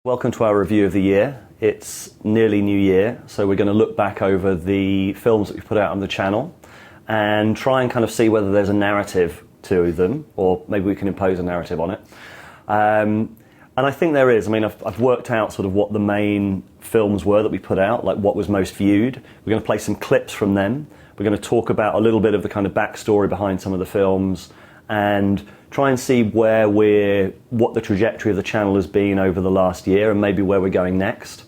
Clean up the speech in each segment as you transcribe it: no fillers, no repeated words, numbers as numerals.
Welcome to our review of the year. It's nearly New Year, so we're going to look back over the films that we've put out on the channel and try and kind of see whether there's a narrative to them, or maybe we can impose a narrative on it. And I think there is. I mean, I've worked out sort of what the main films were that we put out, like what was most viewed. We're going to play some clips from them. We're going to talk about a little bit of the kind of backstory behind some of the films and try and see what the trajectory of the channel has been over the last year and maybe where we're going next.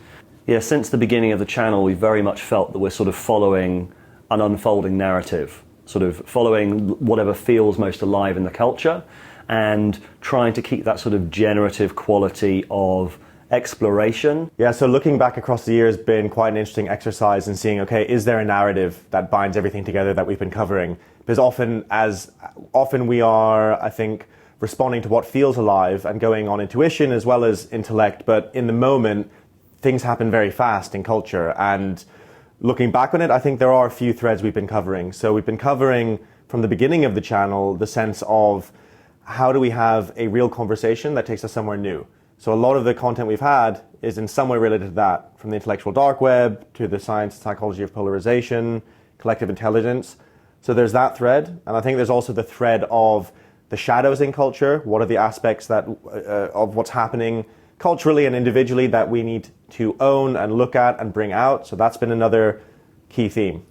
Yeah, since the beginning of the channel, we've very much felt that we're sort of following an unfolding narrative, sort of following whatever feels most alive in the culture and trying to keep that sort of generative quality of exploration. Yeah, so looking back across the year has been quite an interesting exercise in seeing, okay, is there a narrative that binds everything together that we've been covering? Because often we are, I think, responding to what feels alive and going on intuition as well as intellect, but in the moment, things happen very fast in culture. And looking back on it, I think there are a few threads we've been covering. So we've been covering from the beginning of the channel the sense of how do we have a real conversation that takes us somewhere new. So a lot of the content we've had is in some way related to that, from the intellectual dark web to the science and psychology of polarization, collective intelligence. So there's that thread, and I think there's also the thread of the shadows in culture. What are the aspects that of what's happening culturally and individually that we need to own and look at and bring out? So that's been another key theme.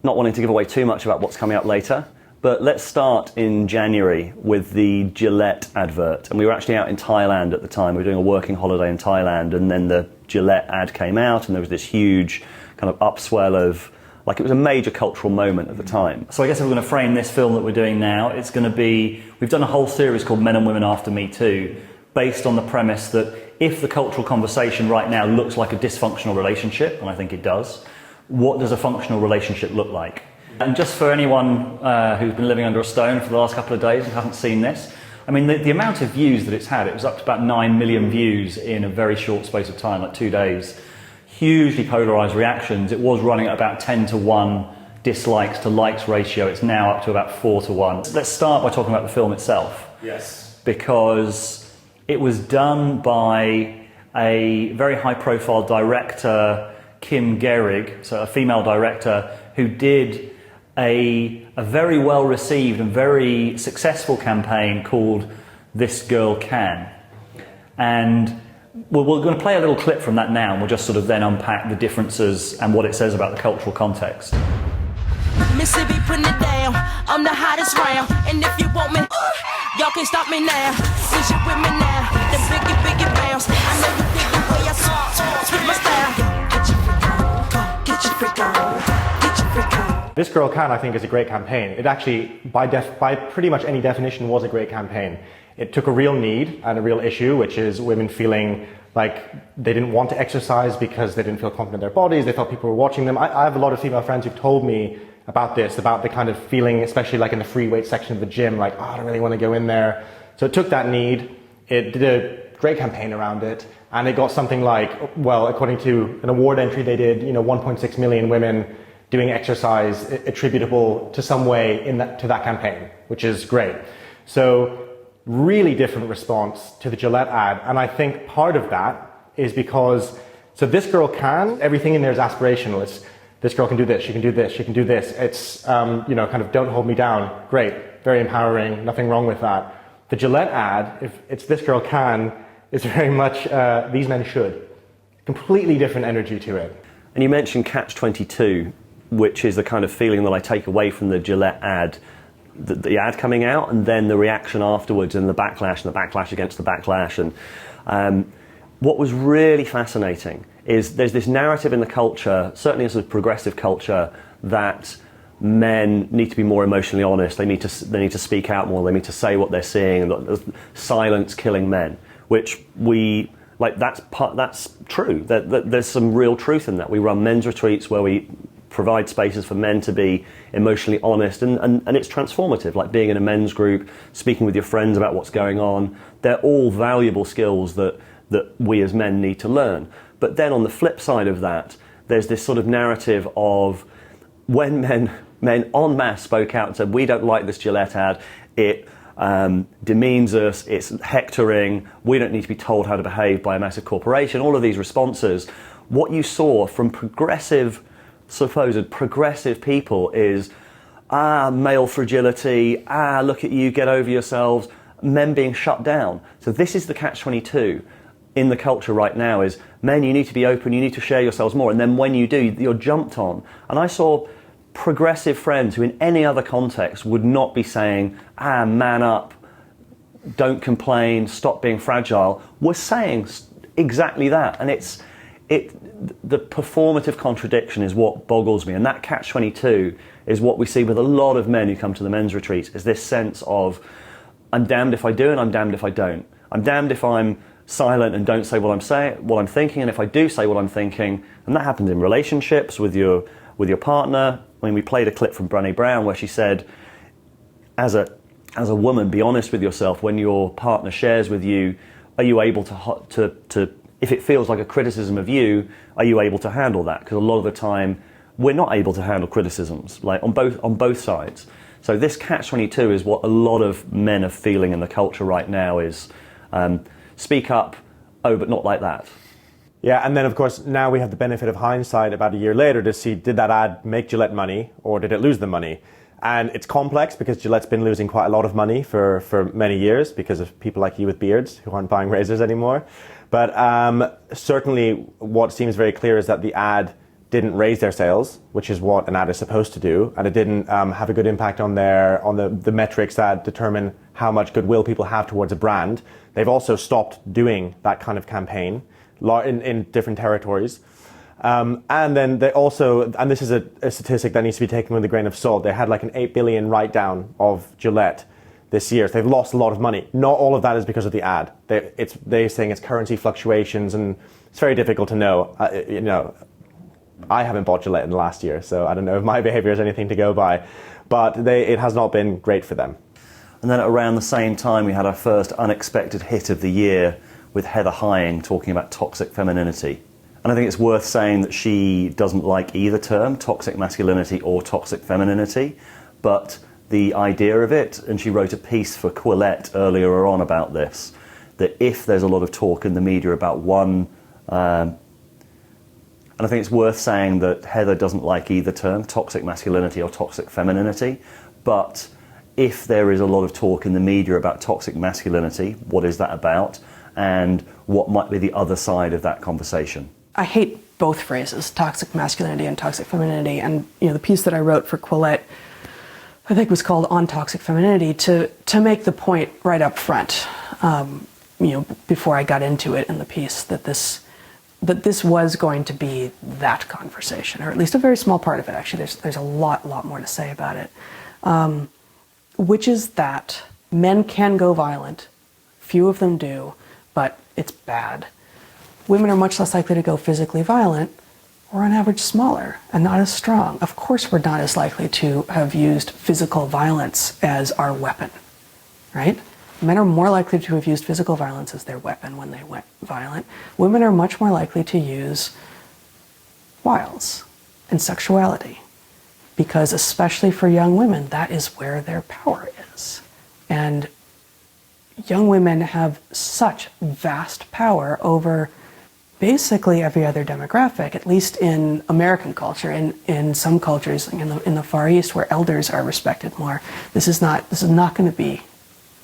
Not wanting to give away too much about what's coming up later, but let's start in January with the Gillette advert. And we were actually out in Thailand at the time. We were doing a working holiday in Thailand, and then the Gillette ad came out, and there was this huge kind of upswell of, like, it was a major cultural moment at the time. So I guess if we're going to frame this film that we're doing now, it's going to be, we've done a whole series called Men and Women After Me Too, based on the premise that if the cultural conversation right now looks like a dysfunctional relationship, and I think it does, what does a functional relationship look like? And just for anyone who's been living under a stone for the last couple of days and hasn't seen this, I mean, the amount of views that it's had, it was up to about 9 million views in a very short space of time, like 2 days. Hugely polarised reactions. It was running at about 10-to-1 dislikes to likes ratio. It's now up to about 4-to-1. Let's start by talking about the film itself. Yes. Because it was done by a very high-profile director, Kim Gehrig, so a female director, who did a very well-received and very successful campaign called This Girl Can. And we're going to play a little clip from that now, and we'll just sort of then unpack the differences and what it says about the cultural context. Mississippi putting it down, I'm the hottest round, and if you want me, y'all can stop me now. Since you with me now, the biggie bounce. I know you dig the way I switch my style. Get your freak on, get your freak on, get your freak on. This Girl Can, I think, is a great campaign. It actually, by pretty much any definition, was a great campaign. It took a real need and a real issue, which is women feeling like they didn't want to exercise because they didn't feel confident in their bodies. They felt people were watching them. I have a lot of female friends who've told me about this, about the kind of feeling, especially like in the free weight section of the gym, like, oh, I don't really want to go in there. So it took that need. It did a great campaign around it. And it got something like, well, according to an award entry they did, 1.6 million women doing exercise attributable to some way to that campaign, which is great. So really different response to the Gillette ad. And I think part of that is because, so This Girl Can, everything in there is aspirational. It's, this girl can do this, she can do this, she can do this. It's, kind of don't hold me down. Great, very empowering, nothing wrong with that. The Gillette ad, if it's This Girl Can, is very much these men should. Completely different energy to it. And you mentioned Catch-22, which is the kind of feeling that I take away from the Gillette ad, the ad coming out, and then the reaction afterwards, and the backlash against the backlash. And what was really fascinating is there's this narrative in the culture, certainly as a progressive culture, that men need to be more emotionally honest. They need to speak out more. They need to say what they're seeing. And silence killing men, which we like. That's true. There's some real truth in that. We run men's retreats where we provide spaces for men to be emotionally honest, and it's transformative, like being in a men's group, speaking with your friends about what's going on. They're all valuable skills that we as men need to learn. But then on the flip side of that, there's this sort of narrative of when men en masse spoke out and said, we don't like this Gillette ad, it demeans us, it's hectoring, we don't need to be told how to behave by a massive corporation, all of these responses. What you saw from supposed progressive people is, male fragility, look at you, get over yourselves, men being shut down. So this is the catch-22 in the culture right now is, men, you need to be open, you need to share yourselves more, and then when you do, you're jumped on. And I saw progressive friends who in any other context would not be saying, man up, don't complain, stop being fragile, were saying exactly that. And the performative contradiction is what boggles me, and that catch-22 is what we see with a lot of men who come to the men's retreats, is this sense of, I'm damned if I do and I'm damned if I don't. I'm damned if I'm silent and don't say what I'm thinking, and if I do say what I'm thinking, and that happens in relationships with your partner. I mean, we played a clip from Brené Brown where she said, as a woman, be honest with yourself when your partner shares with you. Are you able to if it feels like a criticism of you, are you able to handle that? Because a lot of the time we're not able to handle criticisms, like on both sides. So this catch-22 is what a lot of men are feeling in the culture right now is, speak up, but not like that. Yeah, and then of course now we have the benefit of hindsight about a year later to see, did that ad make Gillette money or did it lose them money? And it's complex because Gillette's been losing quite a lot of money for many years because of people like you with beards who aren't buying razors anymore. But certainly what seems very clear is that the ad didn't raise their sales, which is what an ad is supposed to do, and it didn't have a good impact on the metrics that determine how much goodwill people have towards a brand. They've also stopped doing that kind of campaign in different territories. And then they also, and this is a statistic that needs to be taken with a grain of salt, they had like an 8 billion write-down of Gillette this year. So they've lost a lot of money. Not all of that is because of the ad. They're saying it's currency fluctuations, and it's very difficult to know. I haven't bought Gillette in the last year, so I don't know if my behavior is anything to go by. But it has not been great for them. And then around the same time, we had our first unexpected hit of the year with Heather Heying talking about toxic femininity. And I think it's worth saying that she doesn't like either term, toxic masculinity or toxic femininity, but the idea of it, and she wrote a piece for Quillette earlier on about this, that if there's a lot of talk in the media about one, and I think it's worth saying that Heather doesn't like either term, toxic masculinity or toxic femininity, but if there is a lot of talk in the media about toxic masculinity, what is that about? And what might be the other side of that conversation? I hate both phrases, toxic masculinity and toxic femininity. And the piece that I wrote for Quillette, I think was called On Toxic Femininity, to make the point right up front, before I got into it in the piece, that this was going to be that conversation, or at least a very small part of it. Actually, there's a lot more to say about it, which is that men can go violent, few of them do, but it's bad. Women are much less likely to go physically violent, or on average smaller and not as strong. Of course we're not as likely to have used physical violence as our weapon, right? Men are more likely to have used physical violence as their weapon when they went violent. Women are much more likely to use wiles and sexuality, because especially for young women, that is where their power is. And young women have such vast power over basically every other demographic, at least in American culture. In some cultures, in the Far East, where elders are respected more, this is not going to be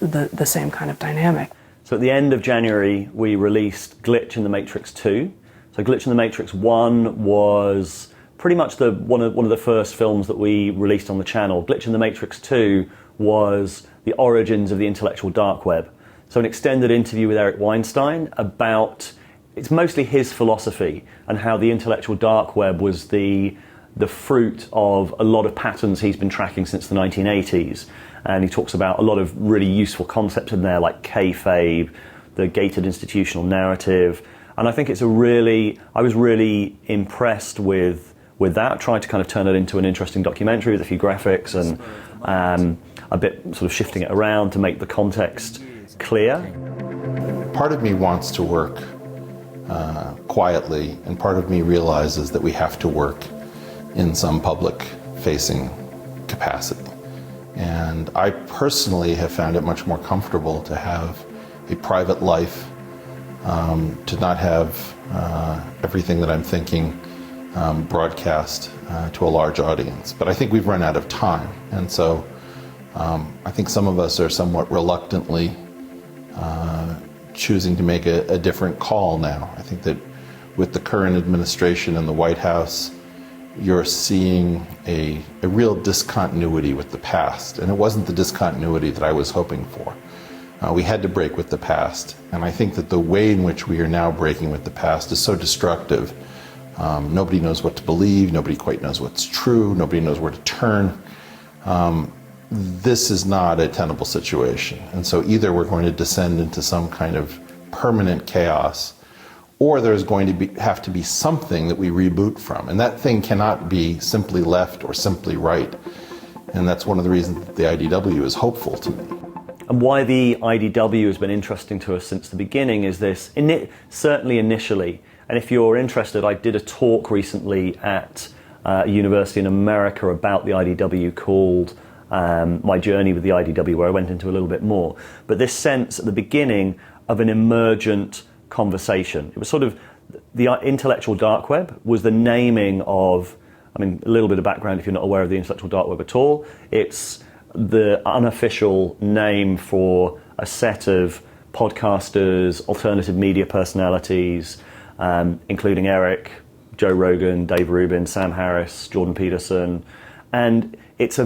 the same kind of dynamic. So at the end of January, we released Glitch in the Matrix 2. So Glitch in the Matrix 1 was pretty much one of the first films that we released on the channel. Glitch in the Matrix 2 was the origins of the intellectual dark web. So an extended interview with Eric Weinstein about, it's mostly his philosophy and how the intellectual dark web was the fruit of a lot of patterns he's been tracking since the 1980s. And he talks about a lot of really useful concepts in there, like kayfabe, the gated institutional narrative. And I think I was really impressed with that, tried to kind of turn it into an interesting documentary with a few graphics and a bit sort of shifting it around to make the context clear. Part of me wants to work quietly, and part of me realizes that we have to work in some public-facing capacity. And I personally have found it much more comfortable to have a private life, to not have everything that I'm thinking broadcast to a large audience. But I think we've run out of time. And so I think some of us are somewhat reluctantly choosing to make a different call now. I think that with the current administration in the White House, you're seeing a real discontinuity with the past. And it wasn't the discontinuity that I was hoping for. We had to break with the past. And I think that the way in which we are now breaking with the past is so destructive. Nobody knows what to believe. Nobody quite knows what's true. Nobody knows where to turn. This is not a tenable situation. And so either we're going to descend into some kind of permanent chaos, or there's going to have to be something that we reboot from. And that thing cannot be simply left or simply right. And that's one of the reasons that the IDW is hopeful to me. And why the IDW has been interesting to us since the beginning is this, certainly initially, and if you're interested, I did a talk recently at a university in America about the IDW called My Journey with the IDW, where I went into a little bit more. But this sense at the beginning of an emergent conversation. It was sort of, the intellectual dark web was the naming of, I mean, a little bit of background if you're not aware of the intellectual dark web at all. It's the unofficial name for a set of podcasters, alternative media personalities, including Eric, Joe Rogan, Dave Rubin, Sam Harris, Jordan Peterson. And it's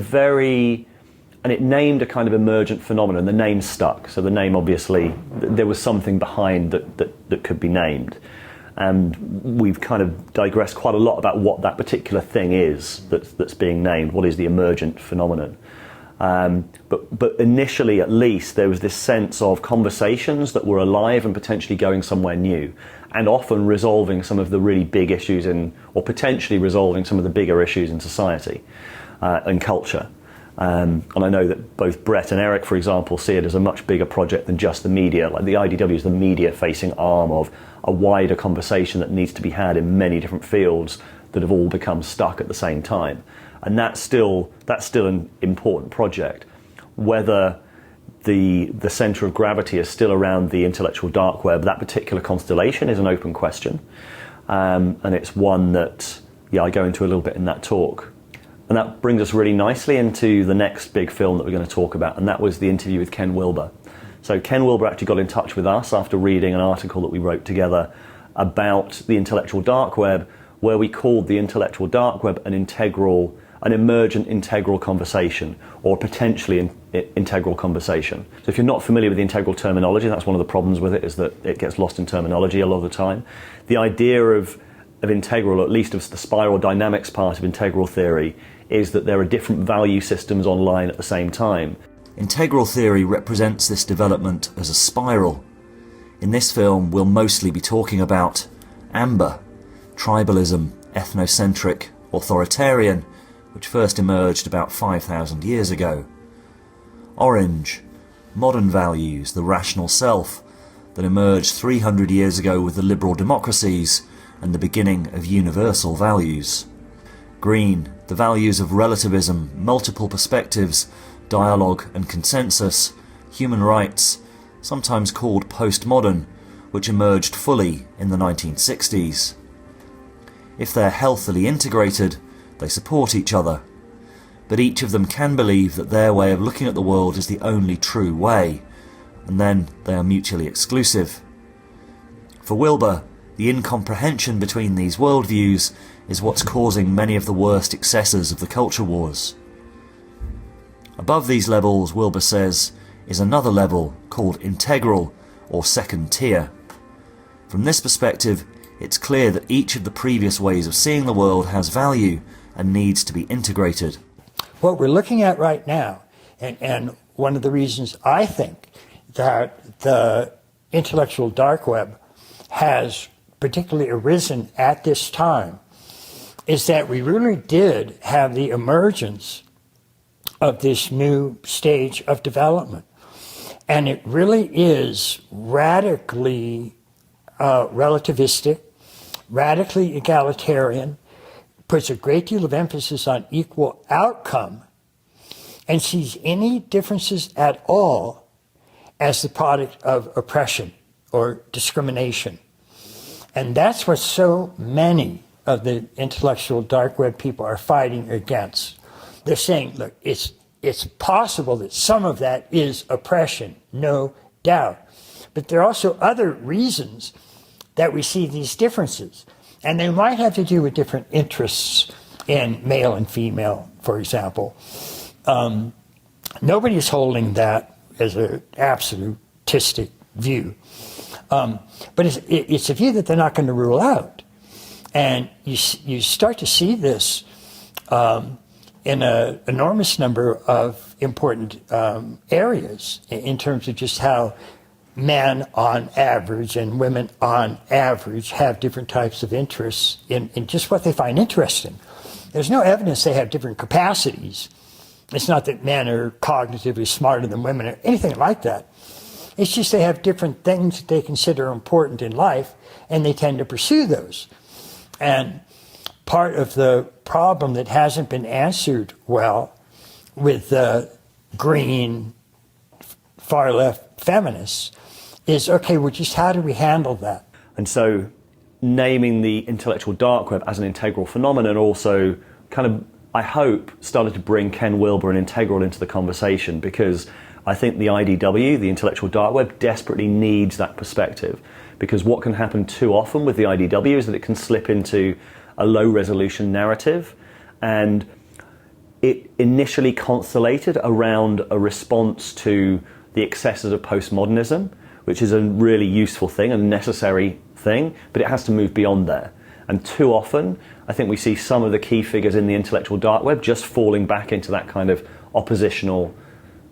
and it named a kind of emergent phenomenon. The name stuck. So the name, obviously, there was something behind that could be named. And we've kind of digressed quite a lot about what that particular thing is that's being named. What is the emergent phenomenon? But initially, at least, there was this sense of conversations that were alive and potentially going somewhere new, and often resolving some of the really big issues or potentially resolving some of the bigger issues in society and culture. And I know that both Brett and Eric, for example, see it as a much bigger project than just the media. Like the IDW is the media-facing arm of a wider conversation that needs to be had in many different fields that have all become stuck at the same time. And that's still an important project. Whether the centre of gravity is still around the intellectual dark web, that particular constellation is an open question. And it's one that, I go into a little bit in that talk. And that brings us really nicely into the next big film that we're going to talk about, and that was the interview with Ken Wilber. So Ken Wilber actually got in touch with us after reading an article that we wrote together about the intellectual dark web, where we called the intellectual dark web an emergent integral conversation, or potentially integral conversation. So if you're not familiar with the integral terminology, that's one of the problems with it, is that it gets lost in terminology a lot of the time. The idea of integral, or at least of the spiral dynamics part of integral theory, is that there are different value systems online at the same time. Integral theory represents this development as a spiral. In this film, we'll mostly be talking about amber, tribalism, ethnocentric, authoritarian, which first emerged about 5,000 years ago. Orange, modern values, the rational self, that emerged 300 years ago with the liberal democracies and the beginning of universal values. Green, the values of relativism, multiple perspectives, dialogue and consensus, human rights, sometimes called postmodern, which emerged fully in the 1960s. If they're healthily integrated, they support each other, but each of them can believe that their way of looking at the world is the only true way, and then they are mutually exclusive. For Wilber, the incomprehension between these worldviews is what's causing many of the worst excesses of the culture wars. Above these levels, Wilber says, is another level called integral, or second tier. From this perspective, it's clear that each of the previous ways of seeing the world has value and needs to be integrated. What we're looking at right now, and one of the reasons I think that the intellectual dark web has particularly arisen at this time, is that we really did have the emergence of this new stage of development. And it really is radically relativistic, radically egalitarian, puts a great deal of emphasis on equal outcome, and sees any differences at all as the product of oppression or discrimination. And that's what so many of the intellectual dark web people are fighting against. They're saying, look, it's possible that some of that is oppression, no doubt. But there are also other reasons that we see these differences. And they might have to do with different interests in male and female, for example. Nobody's holding that as an absolutistic view. But it's a view that they're not going to rule out. And you start to see this in an enormous number of important areas in terms of just how men on average and women on average have different types of interests in just what they find interesting. There's no evidence they have different capacities. It's not that men are cognitively smarter than women or anything like that. It's just they have different things that they consider important in life, and they tend to pursue those. And part of the problem that hasn't been answered well with the green, far-left feminists is, okay, well, just how do we handle that? And so naming the intellectual dark web as an integral phenomenon also kind of, I hope, started to bring Ken Wilber and Integral into the conversation, because I think the IDW, the intellectual dark web, desperately needs that perspective. Because what can happen too often with the IDW is that it can slip into a low-resolution narrative, and it initially constellated around a response to the excesses of postmodernism, which is a really useful thing, a necessary thing, but it has to move beyond there. And too often, I think we see some of the key figures in the intellectual dark web just falling back into that kind of oppositional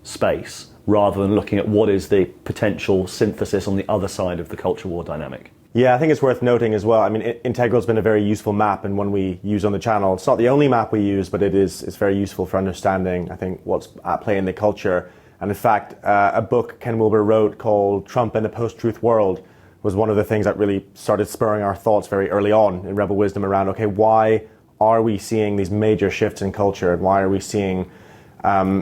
space, rather than looking at what is the potential synthesis on the other side of the culture war dynamic. Yeah, I think it's worth noting as well. I mean, Integral's been a very useful map and one we use on the channel. It's not the only map we use, but it's very useful for understanding, I think, what's at play in the culture. And in fact, a book Ken Wilber wrote called Trump in a Post-Truth World was one of the things that really started spurring our thoughts very early on in Rebel Wisdom around, okay, why are we seeing these major shifts in culture, and why are we seeing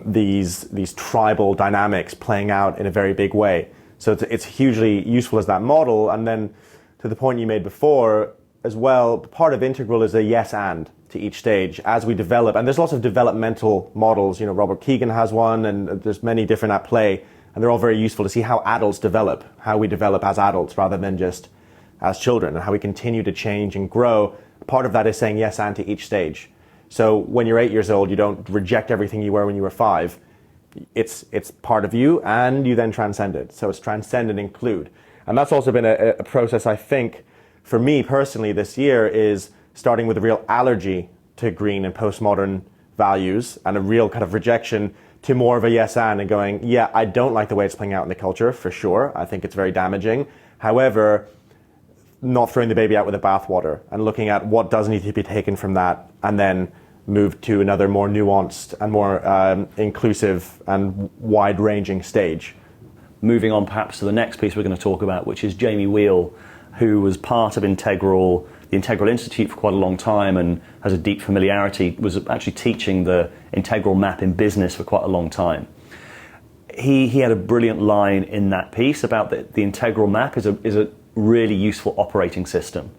these tribal dynamics playing out in a very big way? So it's hugely useful as that model. And then to the point you made before as well, part of Integral is a yes and to each stage as we develop. And there's lots of developmental models. You know, Robert Keegan has one, and there's many different at play. And they're all very useful to see how adults develop, how we develop as adults rather than just as children, and how we continue to change and grow. Part of that is saying yes and to each stage. So when you're 8 years old, you don't reject everything you were when you were 5. It's part of you, and you then transcend it. So it's transcend and include. And that's also been a process, I think, for me personally this year, is starting with a real allergy to green and postmodern values, and a real kind of rejection to more of a yes and going, yeah, I don't like the way it's playing out in the culture, for sure. I think it's very damaging. However, not throwing the baby out with the bathwater, and looking at what does need to be taken from that, and then move to another more nuanced and more inclusive and wide-ranging stage. Moving on perhaps to the next piece we're going to talk about, which is Jamie Wheal, who was part of Integral, the Integral Institute for quite a long time and has a deep familiarity, was actually teaching the Integral map in business for quite a long time. He had a brilliant line in that piece about the Integral map is a really useful operating system,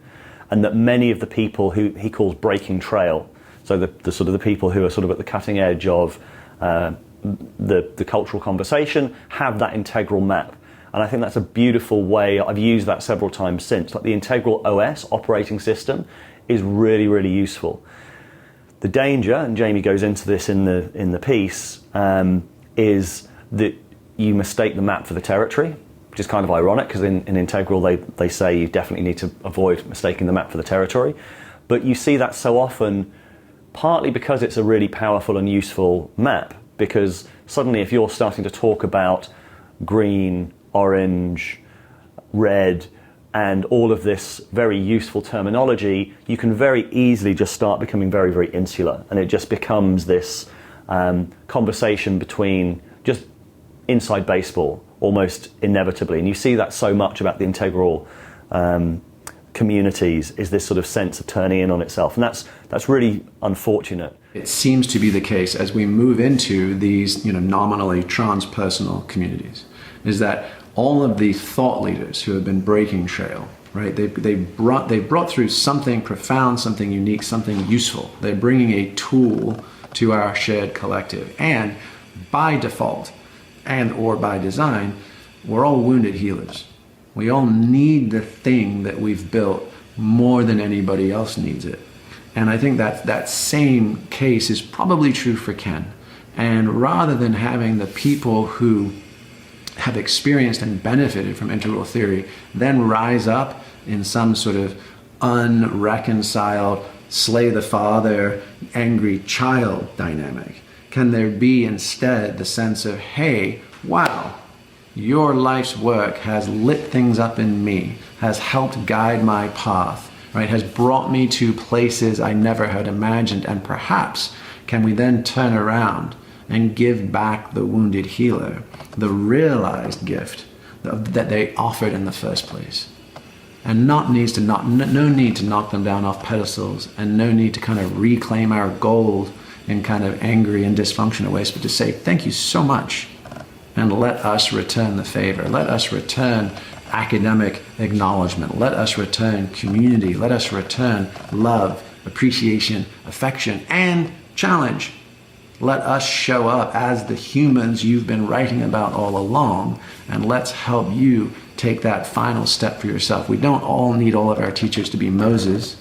and that many of the people who he calls breaking trail, so the sort of the people who are sort of at the cutting edge of the cultural conversation, have that Integral map. And I think that's a beautiful way. I've used that several times since. Like the Integral OS operating system is really, really useful. The danger, and Jamie goes into this in the piece, is that you mistake the map for the territory, which is kind of ironic, because in Integral they say you definitely need to avoid mistaking the map for the territory. But you see that so often, partly because it's a really powerful and useful map, because suddenly if you're starting to talk about green, orange, red, and all of this very useful terminology, you can very easily just start becoming very, very insular, and it just becomes this conversation between just inside baseball, almost inevitably. And you see that so much about the Integral communities, is this sort of sense of turning in on itself, and that's really unfortunate. It seems to be the case as we move into these, nominally transpersonal communities, is that all of the thought leaders who have been breaking trail, right? They brought through something profound, something unique, something useful. They're bringing a tool to our shared collective, and by default, and or by design, we're all wounded healers. We all need the thing that we've built more than anybody else needs it. And I think that same case is probably true for Ken. And rather than having the people who have experienced and benefited from integral theory then rise up in some sort of unreconciled, slay the father, angry child dynamic, can there be instead the sense of, hey, wow, your life's work has lit things up in me, has helped guide my path, right, has brought me to places I never had imagined, and perhaps can we then turn around and give back the wounded healer the realized gift that they offered in the first place. And no need to knock them down off pedestals, and no need to kind of reclaim our gold in kind of angry and dysfunctional ways, but to say, thank you so much, and let us return the favor. Let us return academic acknowledgement. Let us return community. Let us return love, appreciation, affection, and challenge. Let us show up as the humans you've been writing about all along, and let's help you take that final step for yourself. We don't all need all of our teachers to be Moses,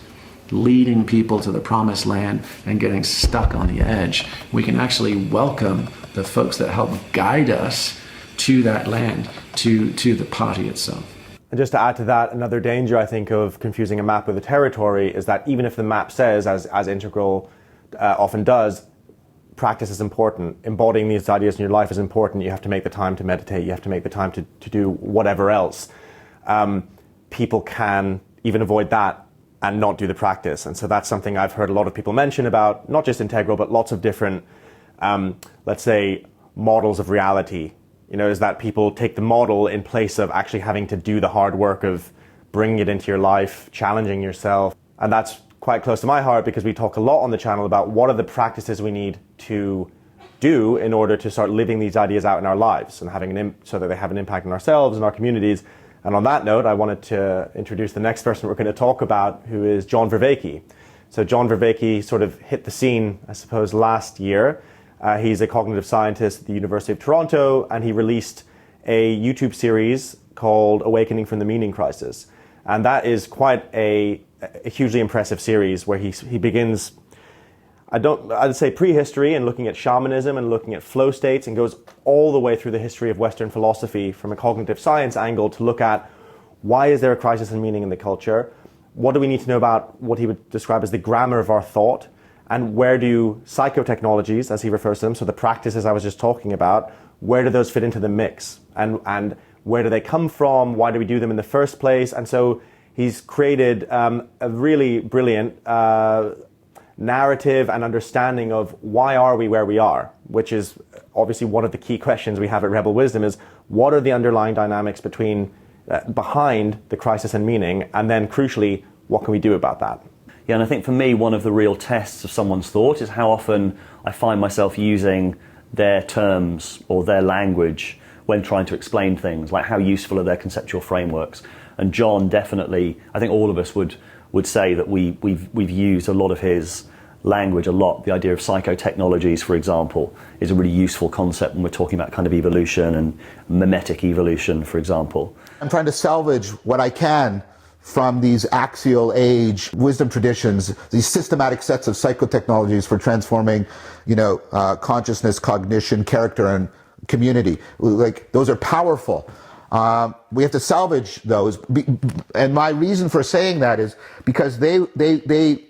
leading people to the promised land and getting stuck on the edge. We can actually welcome the folks that help guide us to that land, to the party itself. And just to add to that, another danger, I think, of confusing a map with a territory is that even if the map says, as Integral often does, practice is important, embodying these ideas in your life is important, you have to make the time to meditate, you have to make the time to do whatever else, people can even avoid that and not do the practice. And so that's something I've heard a lot of people mention about, not just Integral, but lots of different, let's say, models of reality. Is that people take the model in place of actually having to do the hard work of bringing it into your life, challenging yourself. And that's quite close to my heart, because we talk a lot on the channel about what are the practices we need to do in order to start living these ideas out in our lives and having so that they have an impact on ourselves and our communities. And on that note, I wanted to introduce the next person we're going to talk about, who is John Vervaeke. So John Vervaeke sort of hit the scene, I suppose, last year. He's a cognitive scientist at the University of Toronto, and he released a YouTube series called Awakening from the Meaning Crisis. And that is quite a hugely impressive series where he begins, I'd say prehistory, and looking at shamanism and looking at flow states, and goes all the way through the history of Western philosophy from a cognitive science angle to look at why is there a crisis in meaning in the culture? What do we need to know about what he would describe as the grammar of our thought? And where do psychotechnologies, as he refers to them, so the practices I was just talking about, where do those fit into the mix? And where do they come from? Why do we do them in the first place? And so he's created a really brilliant narrative and understanding of why are we where we are, which is obviously one of the key questions we have at Rebel Wisdom, is what are the underlying dynamics behind the crisis in meaning? And then crucially, what can we do about that? Yeah, and I think for me, one of the real tests of someone's thought is how often I find myself using their terms or their language when trying to explain things, like how useful are their conceptual frameworks. And John definitely, I think all of us would say that we've used a lot of his language a lot. The idea of psychotechnologies, for example, is a really useful concept when we're talking about kind of evolution and mimetic evolution, for example. I'm trying to salvage what I can from these axial age wisdom traditions, these systematic sets of psychotechnologies for transforming, consciousness, cognition, character, and community. Like, those are powerful. We have to salvage those. And my reason for saying that is because they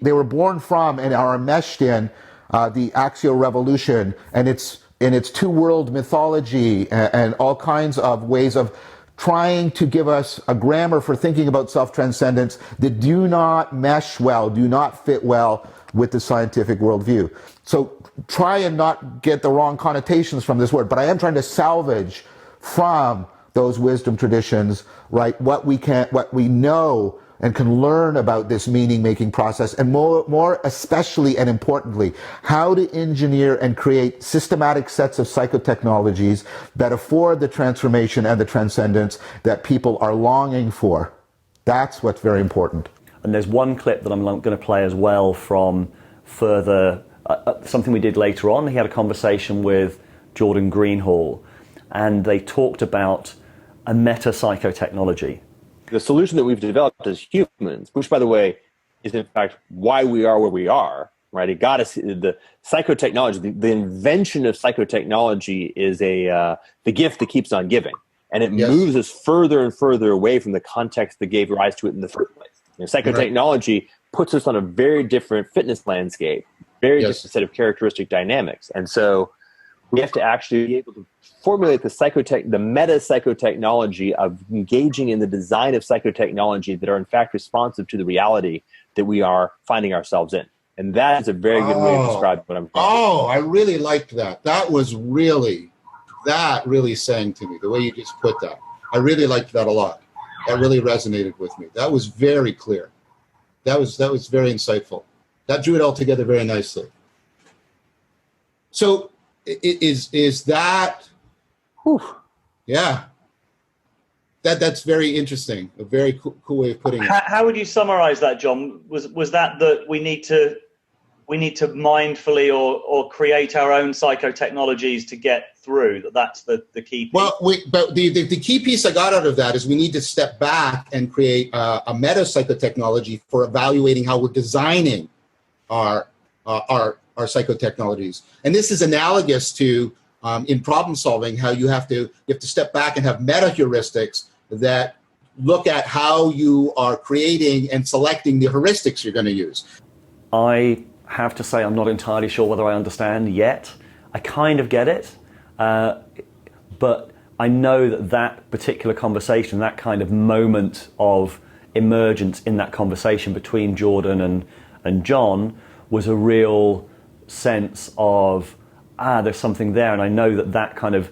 were born from and are enmeshed in the axial revolution and its two-world mythology and all kinds of ways of trying to give us a grammar for thinking about self-transcendence that do not mesh well, do not fit well with the scientific worldview. So try and not get the wrong connotations from this word, but I am trying to salvage from those wisdom traditions, right, what we know and can learn about this meaning-making process, and more especially and importantly, how to engineer and create systematic sets of psychotechnologies that afford the transformation and the transcendence that people are longing for. That's what's very important. And there's one clip that I'm going to play as well from further, something we did later on. He had a conversation with Jordan Greenhall, and they talked about a meta-psychotechnology. The solution that we've developed as humans, which, by the way, is in fact why we are where we are, right? It got us, the psychotechnology, the invention of psychotechnology is the gift that keeps on giving. And it moves us further and further away from the context that gave rise to it in the first place. Psychotechnology puts us on a very different fitness landscape, very different set of characteristic dynamics. And so we have to actually be able to formulate the meta psychotechnology of engaging in the design of psychotechnology that are in fact responsive to the reality that we are finding ourselves in. And that is a very good way to describe what I'm trying to do. I really liked that. That really sang to me, the way you just put that. I really liked that a lot. That really resonated with me. That was very clear. That was very insightful. That drew it all together very nicely. So is that, yeah. That's very interesting. A very cool way of putting it. How would you summarize that, John? Was that we need to mindfully or create our own psychotechnologies to get through? That's the key piece. Well, but the key piece I got out of that is we need to step back and create a meta psychotechnology for evaluating how we're designing our psychotechnologies. And this is analogous to in problem solving, how you have to step back and have meta heuristics that look at how you are creating and selecting the heuristics you're going to use. I have to say I'm not entirely sure whether I understand yet. I kind of get it, but I know that particular conversation, that kind of moment of emergence in that conversation between Jordan and John was a real sense of, there's something there. And I know that kind of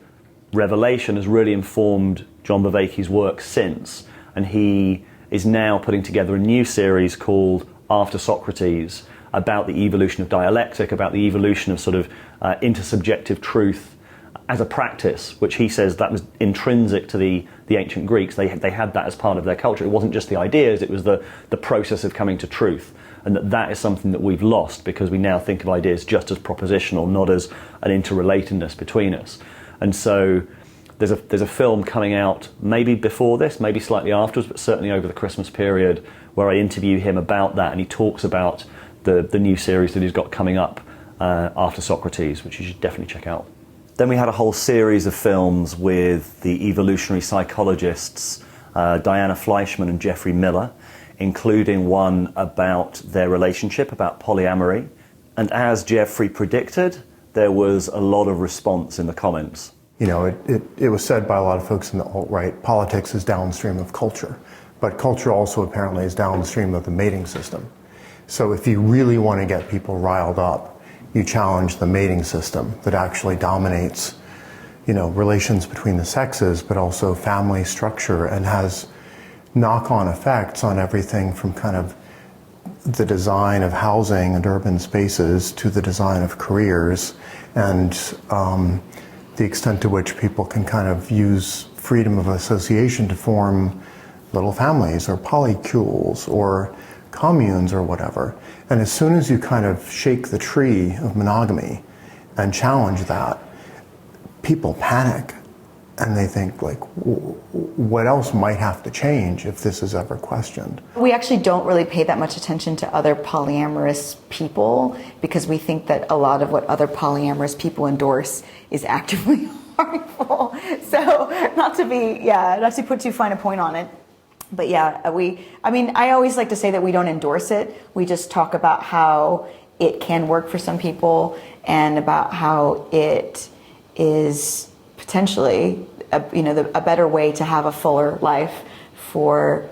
revelation has really informed John Vervaeke's work since. And he is now putting together a new series called After Socrates, about the evolution of dialectic, about the evolution of sort of intersubjective truth as a practice, which he says that was intrinsic to the ancient Greeks. They had that as part of their culture. It wasn't just the ideas, it was the process of coming to truth. And that is something that we've lost because we now think of ideas just as propositional, not as an interrelatedness between us. And so there's a film coming out maybe before this, maybe slightly afterwards, but certainly over the Christmas period, where I interview him about that, and he talks about the new series that he's got coming up after Socrates, which you should definitely check out. Then we had a whole series of films with the evolutionary psychologists Diana Fleischman and Jeffrey Miller, including one about their relationship, about polyamory. And as Jeffrey predicted, there was a lot of response in the comments. You know, it was said by a lot of folks in the alt-right, politics is downstream of culture, but culture also apparently is downstream of the mating system. So if you really want to get people riled up, you challenge the mating system that actually dominates, you know, relations between the sexes, but also family structure, and has knock-on effects on everything from kind of the design of housing and urban spaces to the design of careers, and the extent to which people can kind of use freedom of association to form little families or polycules or communes or whatever. And as soon as you kind of shake the tree of monogamy and challenge that, people panic and they think, like, what else might have to change if this is ever questioned? We actually don't really pay that much attention to other polyamorous people because we think that a lot of what other polyamorous people endorse is actively harmful. So not to put too fine a point on it. But yeah, I always like to say that we don't endorse it. We just talk about how it can work for some people and about how it is potentially a better way to have a fuller life for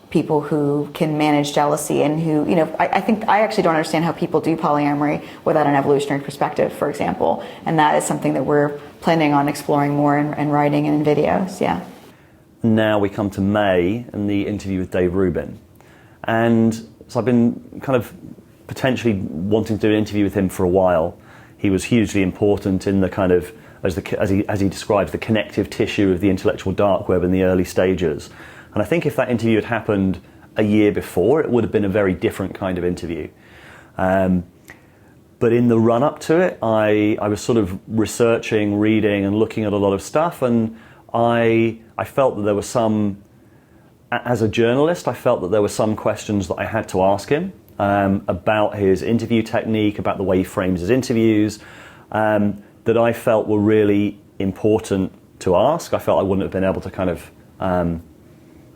people who can manage jealousy and who, I think I actually don't understand how people do polyamory without an evolutionary perspective, for example. And that is something that we're planning on exploring more and writing and in videos, yeah. Now we come to May and the interview with Dave Rubin. And so I've been kind of potentially wanting to do an interview with him for a while. He was hugely important in the kind of, as he described, the connective tissue of the intellectual dark web in the early stages. And I think if that interview had happened a year before, it would have been a very different kind of interview. But in the run-up to it, I was sort of researching, reading, and looking at a lot of stuff, and I felt that there were some, as a journalist, I felt that there were some questions that I had to ask him about his interview technique, about the way he frames his interviews, that I felt were really important to ask. I felt I wouldn't have been able to kind of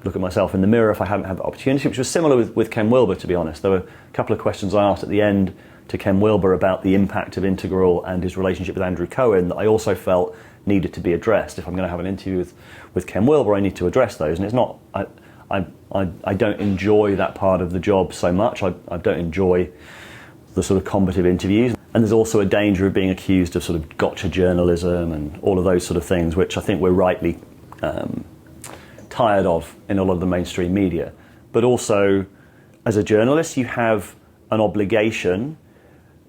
look at myself in the mirror if I hadn't had the opportunity, which was similar with Ken Wilber, to be honest. There were a couple of questions I asked at the end to Ken Wilber about the impact of Integral and his relationship with Andrew Cohen that I also felt needed to be addressed. If I'm going to have an interview with Ken Wilber, I need to address those. And it's not, I don't enjoy that part of the job so much. I don't enjoy the sort of combative interviews. And there's also a danger of being accused of sort of gotcha journalism and all of those sort of things, which I think we're rightly tired of in a lot of the mainstream media. But also, as a journalist, you have an obligation.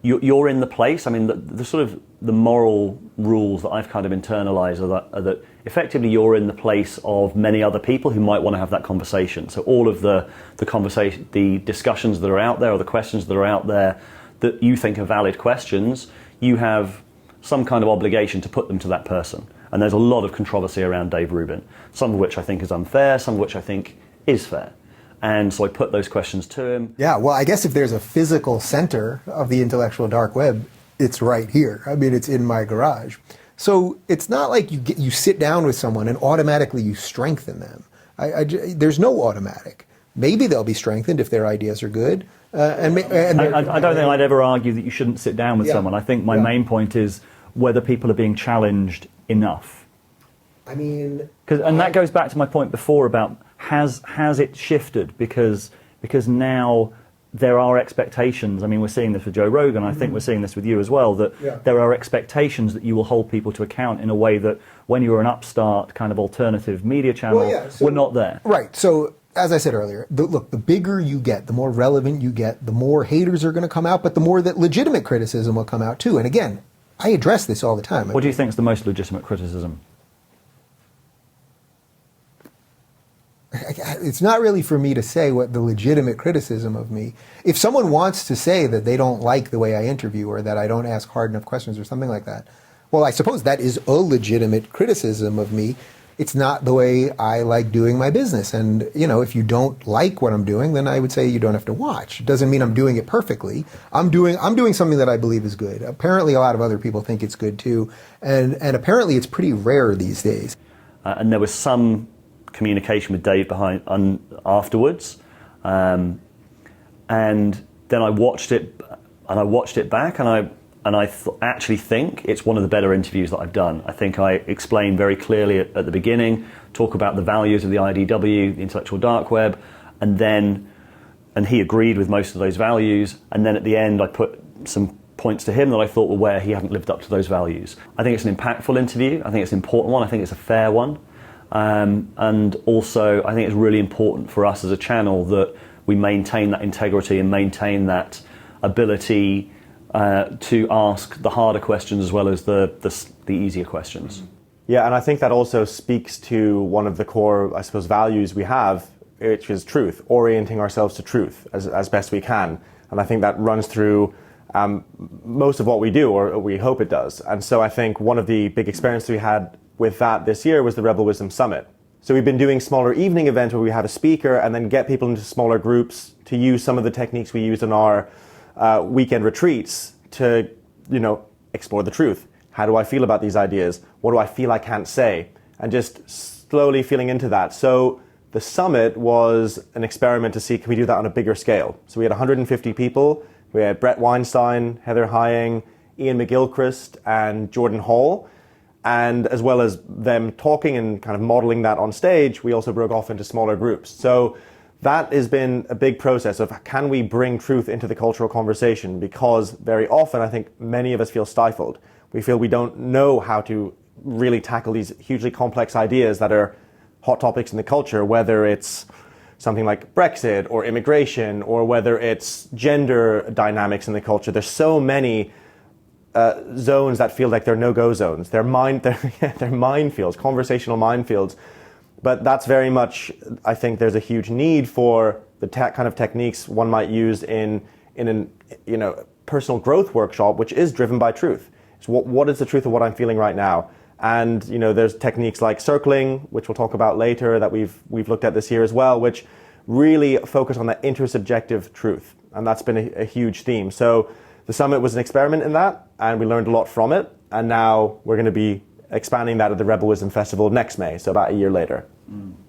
You're in the place. I mean, the sort of the moral rules that I've kind of internalized are that effectively you're in the place of many other people who might want to have that conversation. So all of the conversation, the discussions that are out there, or the questions that are out there that you think are valid questions, you have some kind of obligation to put them to that person. And there's a lot of controversy around Dave Rubin, some of which I think is unfair, some of which I think is fair. And so I put those questions to him. Yeah, well, I guess if there's a physical center of the intellectual dark web, it's right here. I mean, it's in my garage. So it's not like you sit down with someone and automatically you strengthen them. There's no automatic. Maybe they'll be strengthened if their ideas are good. I don't think I'd ever argue that you shouldn't sit down with someone. I think my main point is whether people are being challenged enough. I mean... And that goes back to my point before about has it shifted? Because now there are expectations. I mean, we're seeing this with Joe Rogan. I think we're seeing this with you as well, that there are expectations that you will hold people to account in a way that when you were an upstart kind of alternative media channel, we're not there. Right. So, as I said earlier, look, the bigger you get, the more relevant you get, the more haters are going to come out, but the more that legitimate criticism will come out too. And again, I address this all the time. What do you think is the most legitimate criticism? It's not really for me to say what the legitimate criticism of me. If someone wants to say that they don't like the way I interview or that I don't ask hard enough questions or something like that, well, I suppose that is a legitimate criticism of me. It's not the way I like doing my business. And, you know, if you don't like what I'm doing, then I would say you don't have to watch. It doesn't mean I'm doing it perfectly. I'm doing something that I believe is good. Apparently a lot of other people think it's good too. And apparently it's pretty rare these days. And there was some communication with Dave afterwards. And then I watched it back, and I actually think it's one of the better interviews that I've done. I think I explained very clearly at the beginning, talk about the values of the IDW, the intellectual dark web, and he agreed with most of those values. And then at the end, I put some points to him that I thought were where he hadn't lived up to those values. I think it's an impactful interview. I think it's an important one. I think it's a fair one. And also, I think it's really important for us as a channel that we maintain that integrity and maintain that ability to ask the harder questions as well as the easier questions. Yeah, and I think that also speaks to one of the core, I suppose, values we have, which is truth, orienting ourselves to truth as best we can. And I think that runs through most of what we do, or we hope it does. And so I think one of the big experiences we had with that this year was the Rebel Wisdom Summit. So we've been doing smaller evening events where we have a speaker and then get people into smaller groups to use some of the techniques we use in our weekend retreats to, explore the truth. How do I feel about these ideas? What do I feel I can't say? And just slowly feeling into that. So the summit was an experiment to see, can we do that on a bigger scale? So we had 150 people. We had Brett Weinstein, Heather Hying, Ian McGilchrist, and Jordan Hall. And as well as them talking and kind of modeling that on stage, we also broke off into smaller groups. So that has been a big process of can we bring truth into the cultural conversation? Because very often, I think many of us feel stifled. We feel we don't know how to really tackle these hugely complex ideas that are hot topics in the culture, whether it's something like Brexit or immigration, or whether it's gender dynamics in the culture. There's so many zones that feel like they're no-go zones. They're minefields, conversational minefields. But that's very much, I think there's a huge need for the kind of techniques one might use in an personal growth workshop, which is driven by truth. So what is the truth of what I'm feeling right now? And there's techniques like circling, which we'll talk about later, that we've looked at this year as well, which really focus on that intersubjective truth. And that's been a huge theme. So the summit was an experiment in that, and we learned a lot from it. And now we're going to be expanding that at the Rebel Wisdom Festival next May, so about a year later.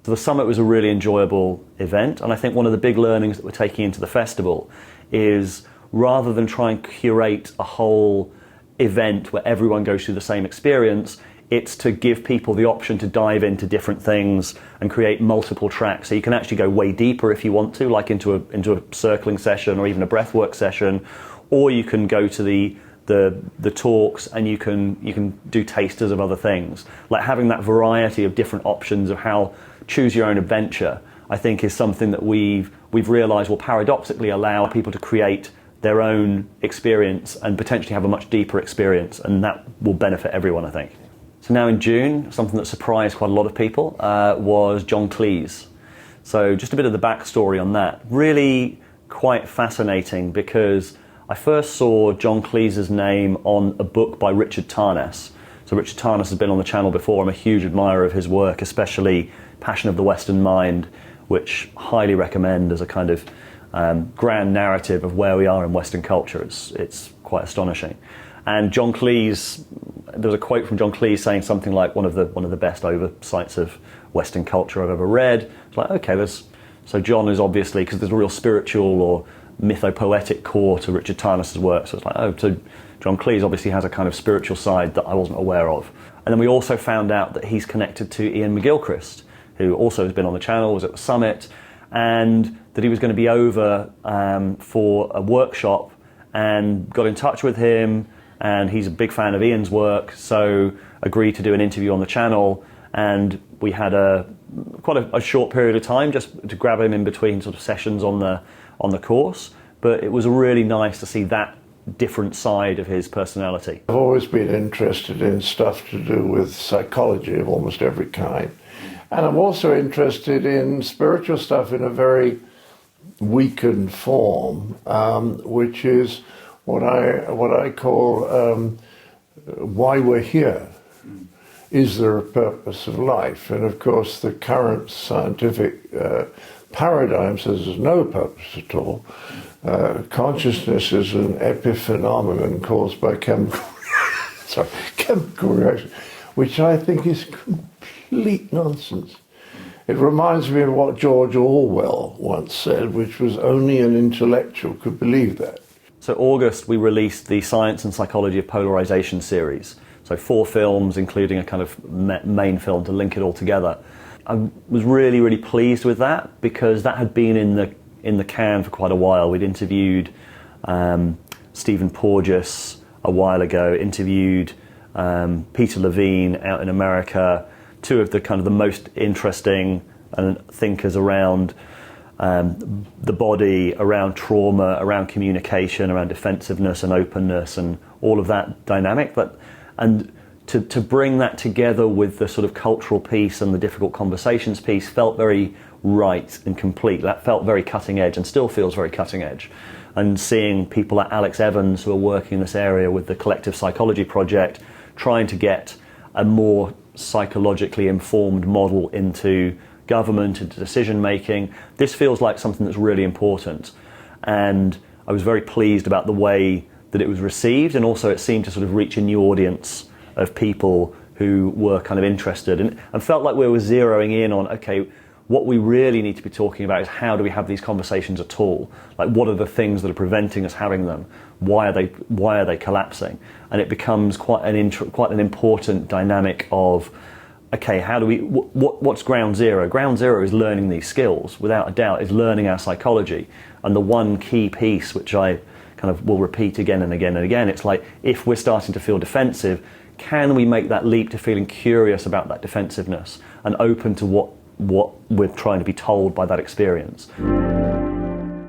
So the summit was a really enjoyable event, and I think one of the big learnings that we're taking into the festival is, rather than try and curate a whole event where everyone goes through the same experience, it's to give people the option to dive into different things and create multiple tracks. So you can actually go way deeper if you want to, like into a circling session or even a breathwork session, or you can go to the talks and you can do tasters of other things. Like having that variety of different options of how choose your own adventure, I think is something that we've realised will paradoxically allow people to create their own experience and potentially have a much deeper experience, and that will benefit everyone, I think. So now in June, something that surprised quite a lot of people was John Cleese. So just a bit of the backstory on that. Really quite fascinating, because I first saw John Cleese's name on a book by Richard Tarnas. So Richard Tarnas has been on the channel before. I'm a huge admirer of his work, especially Passion of the Western Mind, which I highly recommend as a kind of grand narrative of where we are in Western culture. It's quite astonishing. And John Cleese, there was a quote from John Cleese saying something like one of the best oversights of Western culture I've ever read. It's like, okay, so John is obviously, because there's a real spiritual or mythopoetic core to Richard Tarnas' work. So it's like, oh, so John Cleese obviously has a kind of spiritual side that I wasn't aware of. And then we also found out that he's connected to Ian McGilchrist, who also has been on the channel, was at the summit, and that he was going to be over for a workshop, and got in touch with him, and he's a big fan of Ian's work, so agreed to do an interview on the channel. And we had quite a short period of time just to grab him in between sort of sessions on the course, but it was really nice to see that different side of his personality. I've always been interested in stuff to do with psychology of almost every kind, and I'm also interested in spiritual stuff in a very weakened form, which is what I call why we're here. Is there a purpose of life? And of course the current scientific paradigm says there's no purpose at all. Consciousness is an epiphenomenon caused by chemical reaction, which I think is complete nonsense. It reminds me of what George Orwell once said, which was only an intellectual could believe that. So August, we released the Science and Psychology of Polarization series. So 4 films, including a kind of main film to link it all together. I was really, really pleased with that, because that had been in the can for quite a while. We'd interviewed Stephen Porges a while ago, interviewed Peter Levine out in America, 2 of the kind of the most interesting thinkers around the body, around trauma, around communication, around defensiveness and openness and all of that dynamic. And to bring that together with the sort of cultural piece and the difficult conversations piece felt very right and complete. That felt very cutting edge and still feels very cutting edge. And seeing people like Alex Evans, who are working in this area with the Collective Psychology Project, trying to get a more psychologically informed model into government, into decision making, this feels like something that's really important. And I was very pleased about the way that it was received, and also it seemed to sort of reach a new audience of people who were kind of interested, and felt like we were zeroing in on, okay, what we really need to be talking about is how do we have these conversations at all? Like, what are the things that are preventing us having them? Why are they collapsing? And it becomes quite an important dynamic of, okay, how do we, what's ground zero? Ground zero is learning these skills, without a doubt, is learning our psychology. And the one key piece, which I kind of will repeat again and again and again, it's like, if we're starting to feel defensive, can we make that leap to feeling curious about that defensiveness and open to what what we're trying to be told by that experience.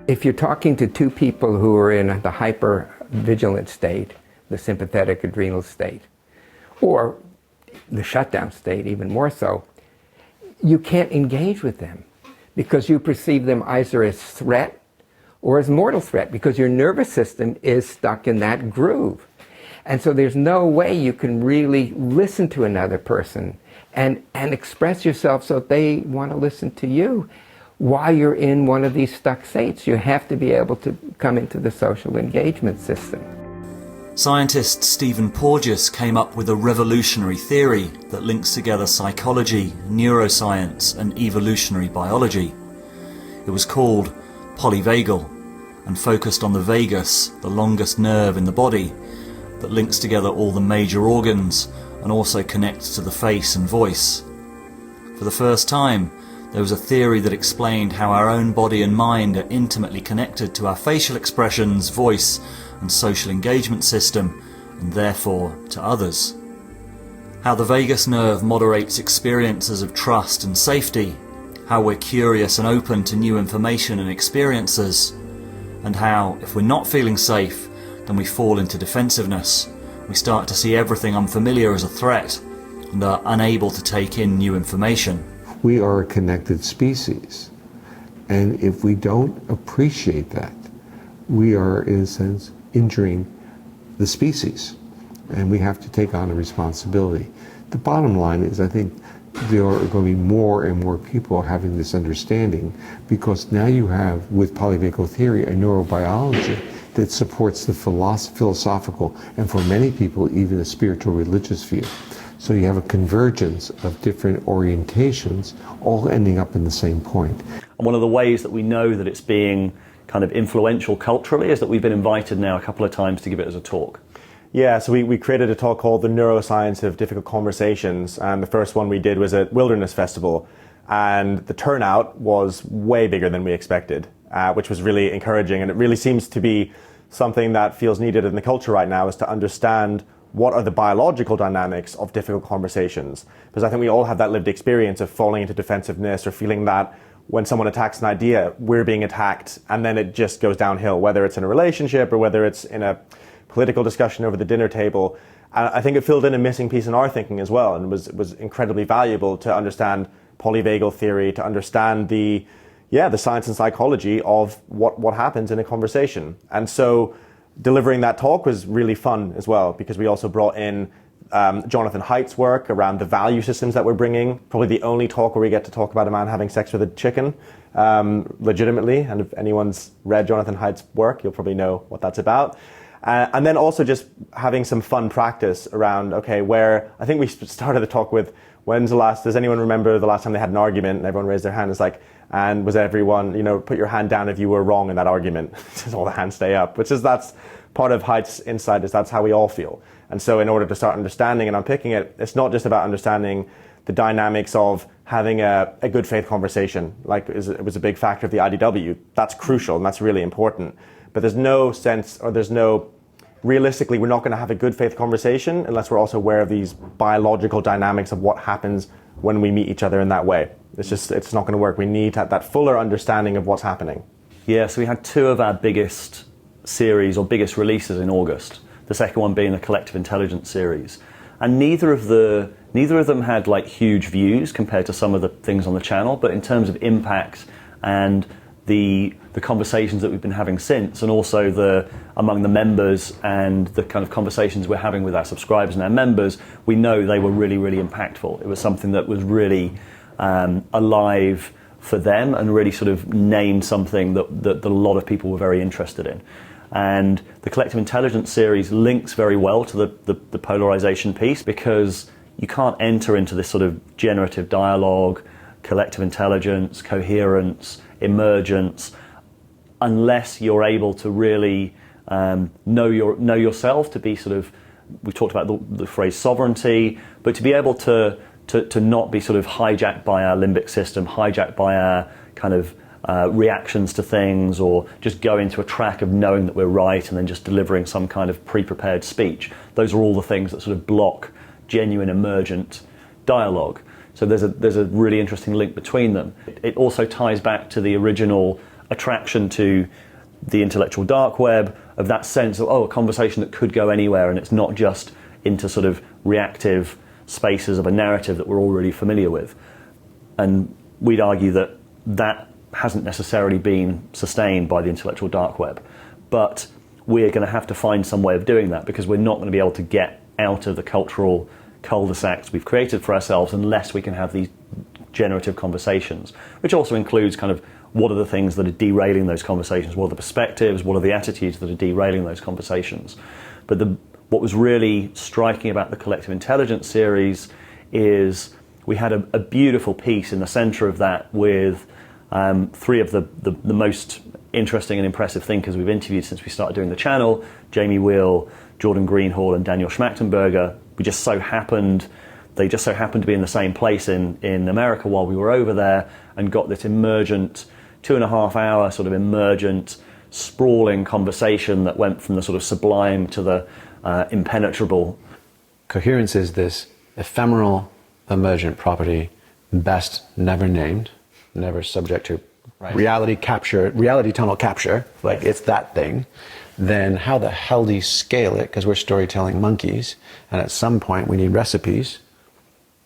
If you're talking to two people who are in the hyper-vigilant state, the sympathetic adrenal state, or the shutdown state, even more so, you can't engage with them because you perceive them either as threat or as mortal threat because your nervous system is stuck in that groove. And so there's no way you can really listen to another person and express yourself so that they want to listen to you while you're in one of these stuck states. You have to be able to come into the social engagement system. Scientist Stephen Porges came up with a revolutionary theory that links together psychology, neuroscience, and evolutionary biology. It was called polyvagal and focused on the vagus, the longest nerve in the body, that links together all the major organs and also connects to the face and voice. For the first time, there was a theory that explained how our own body and mind are intimately connected to our facial expressions, voice, and social engagement system, and therefore to others. How the vagus nerve moderates experiences of trust and safety, how we're curious and open to new information and experiences, and how, if we're not feeling safe, then we fall into defensiveness. We start to see everything unfamiliar as a threat and are unable to take in new information. We are a connected species, and if we don't appreciate that, we are, in a sense, injuring the species, and we have to take on a responsibility. The bottom line is, I think there are going to be more and more people having this understanding, because now you have, with polyvagal theory, a neurobiology that supports the philosophical and, for many people, even a spiritual religious view. So you have a convergence of different orientations, all ending up in the same point. And one of the ways that we know that it's being kind of influential culturally is that we've been invited now a couple of times to give it as a talk. Yeah, so we created a talk called The Neuroscience of Difficult Conversations, and the first one we did was at Wilderness Festival, and the turnout was way bigger than we expected, which was really encouraging, and it really seems to be something that feels needed in the culture right now, is to understand what are the biological dynamics of difficult conversations. Because I think we all have that lived experience of falling into defensiveness or feeling that when someone attacks an idea, we're being attacked, and then it just goes downhill, whether it's in a relationship or whether it's in a political discussion over the dinner table. And I think it filled in a missing piece in our thinking as well, and was incredibly valuable to understand polyvagal theory, to understand the science and psychology of what happens in a conversation. And so delivering that talk was really fun as well, because we also brought in Jonathan Haidt's work around the value systems that we're bringing. Probably the only talk where we get to talk about a man having sex with a chicken, legitimately. And if anyone's read Jonathan Haidt's work, you'll probably know what that's about. And then also just having some fun practice around, okay, where I think we started the talk with, does anyone remember the last time they had an argument? And everyone raised their hand. It's like, and was everyone, put your hand down if you were wrong in that argument. All the hands stay up, that's part of Haidt's insight, is that's how we all feel. And so in order to start understanding and unpicking it, it's not just about understanding the dynamics of having a good faith conversation, like it was a big factor of the IDW. That's crucial and that's really important. But realistically, we're not going to have a good faith conversation unless we're also aware of these biological dynamics of what happens when we meet each other in that way. It's not going to work. We need that fuller understanding of what's happening. Yeah, so we had two of our biggest series or biggest releases in August. The second one being the Collective Intelligence series. And neither of them had like huge views compared to some of the things on the channel, but in terms of impact and the conversations that we've been having since, and also among the members and the kind of conversations we're having with our subscribers and our members, we know they were really, really impactful. It was something that was really alive for them and really sort of named something that a lot of people were very interested in. And the Collective Intelligence series links very well to the polarization piece, because you can't enter into this sort of generative dialogue, collective intelligence, coherence, emergence, unless you're able to really know yourself, to be sort of, we talked about the phrase sovereignty, but to be able to not be sort of hijacked by our limbic system, hijacked by our kind of reactions to things, or just go into a track of knowing that we're right and then just delivering some kind of pre-prepared speech. Those are all the things that sort of block genuine emergent dialogue. So there's a really interesting link between them. It also ties back to the original attraction to the intellectual dark web, of that sense of, a conversation that could go anywhere, and it's not just into sort of reactive spaces of a narrative that we're all really familiar with. And we'd argue that that hasn't necessarily been sustained by the intellectual dark web. But we're going to have to find some way of doing that, because we're not going to be able to get out of the cultural cul-de-sacs we've created for ourselves unless we can have these generative conversations, which also includes kind of what are the things that are derailing those conversations, what are the perspectives, what are the attitudes that are derailing those conversations. But what was really striking about the Collective Intelligence series is we had a beautiful piece in the center of that with three of the most interesting and impressive thinkers we've interviewed since we started doing the channel: Jamie Wheal, Jordan Greenhall, and Daniel Schmachtenberger. They just so happened to be in the same place in America while we were over there, and got this emergent 2.5 hour sort of emergent sprawling conversation that went from the sort of sublime to the impenetrable. Coherence is this ephemeral emergent property, best never named, never subject to reality tunnel capture, like it's that thing. Then how the hell do you scale it? Because we're storytelling monkeys, and at some point we need recipes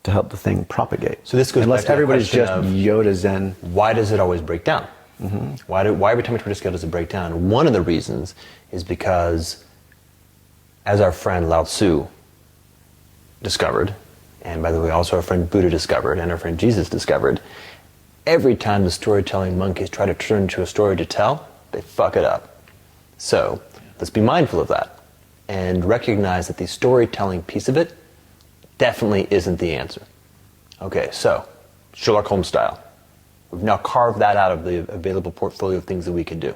to help the thing propagate. So this goes unless back to everybody's the just question of Yoda Zen. Why does it always break down? Mm-hmm. Why every time we try to scale does it break down? One of the reasons is because, as our friend Lao Tzu discovered, and by the way also our friend Buddha discovered, and our friend Jesus discovered, every time the storytelling monkeys try to turn into a story to tell, they fuck it up. So let's be mindful of that and recognize that the storytelling piece of it definitely isn't the answer. Okay, so Sherlock Holmes style. We've now carved that out of the available portfolio of things that we can do.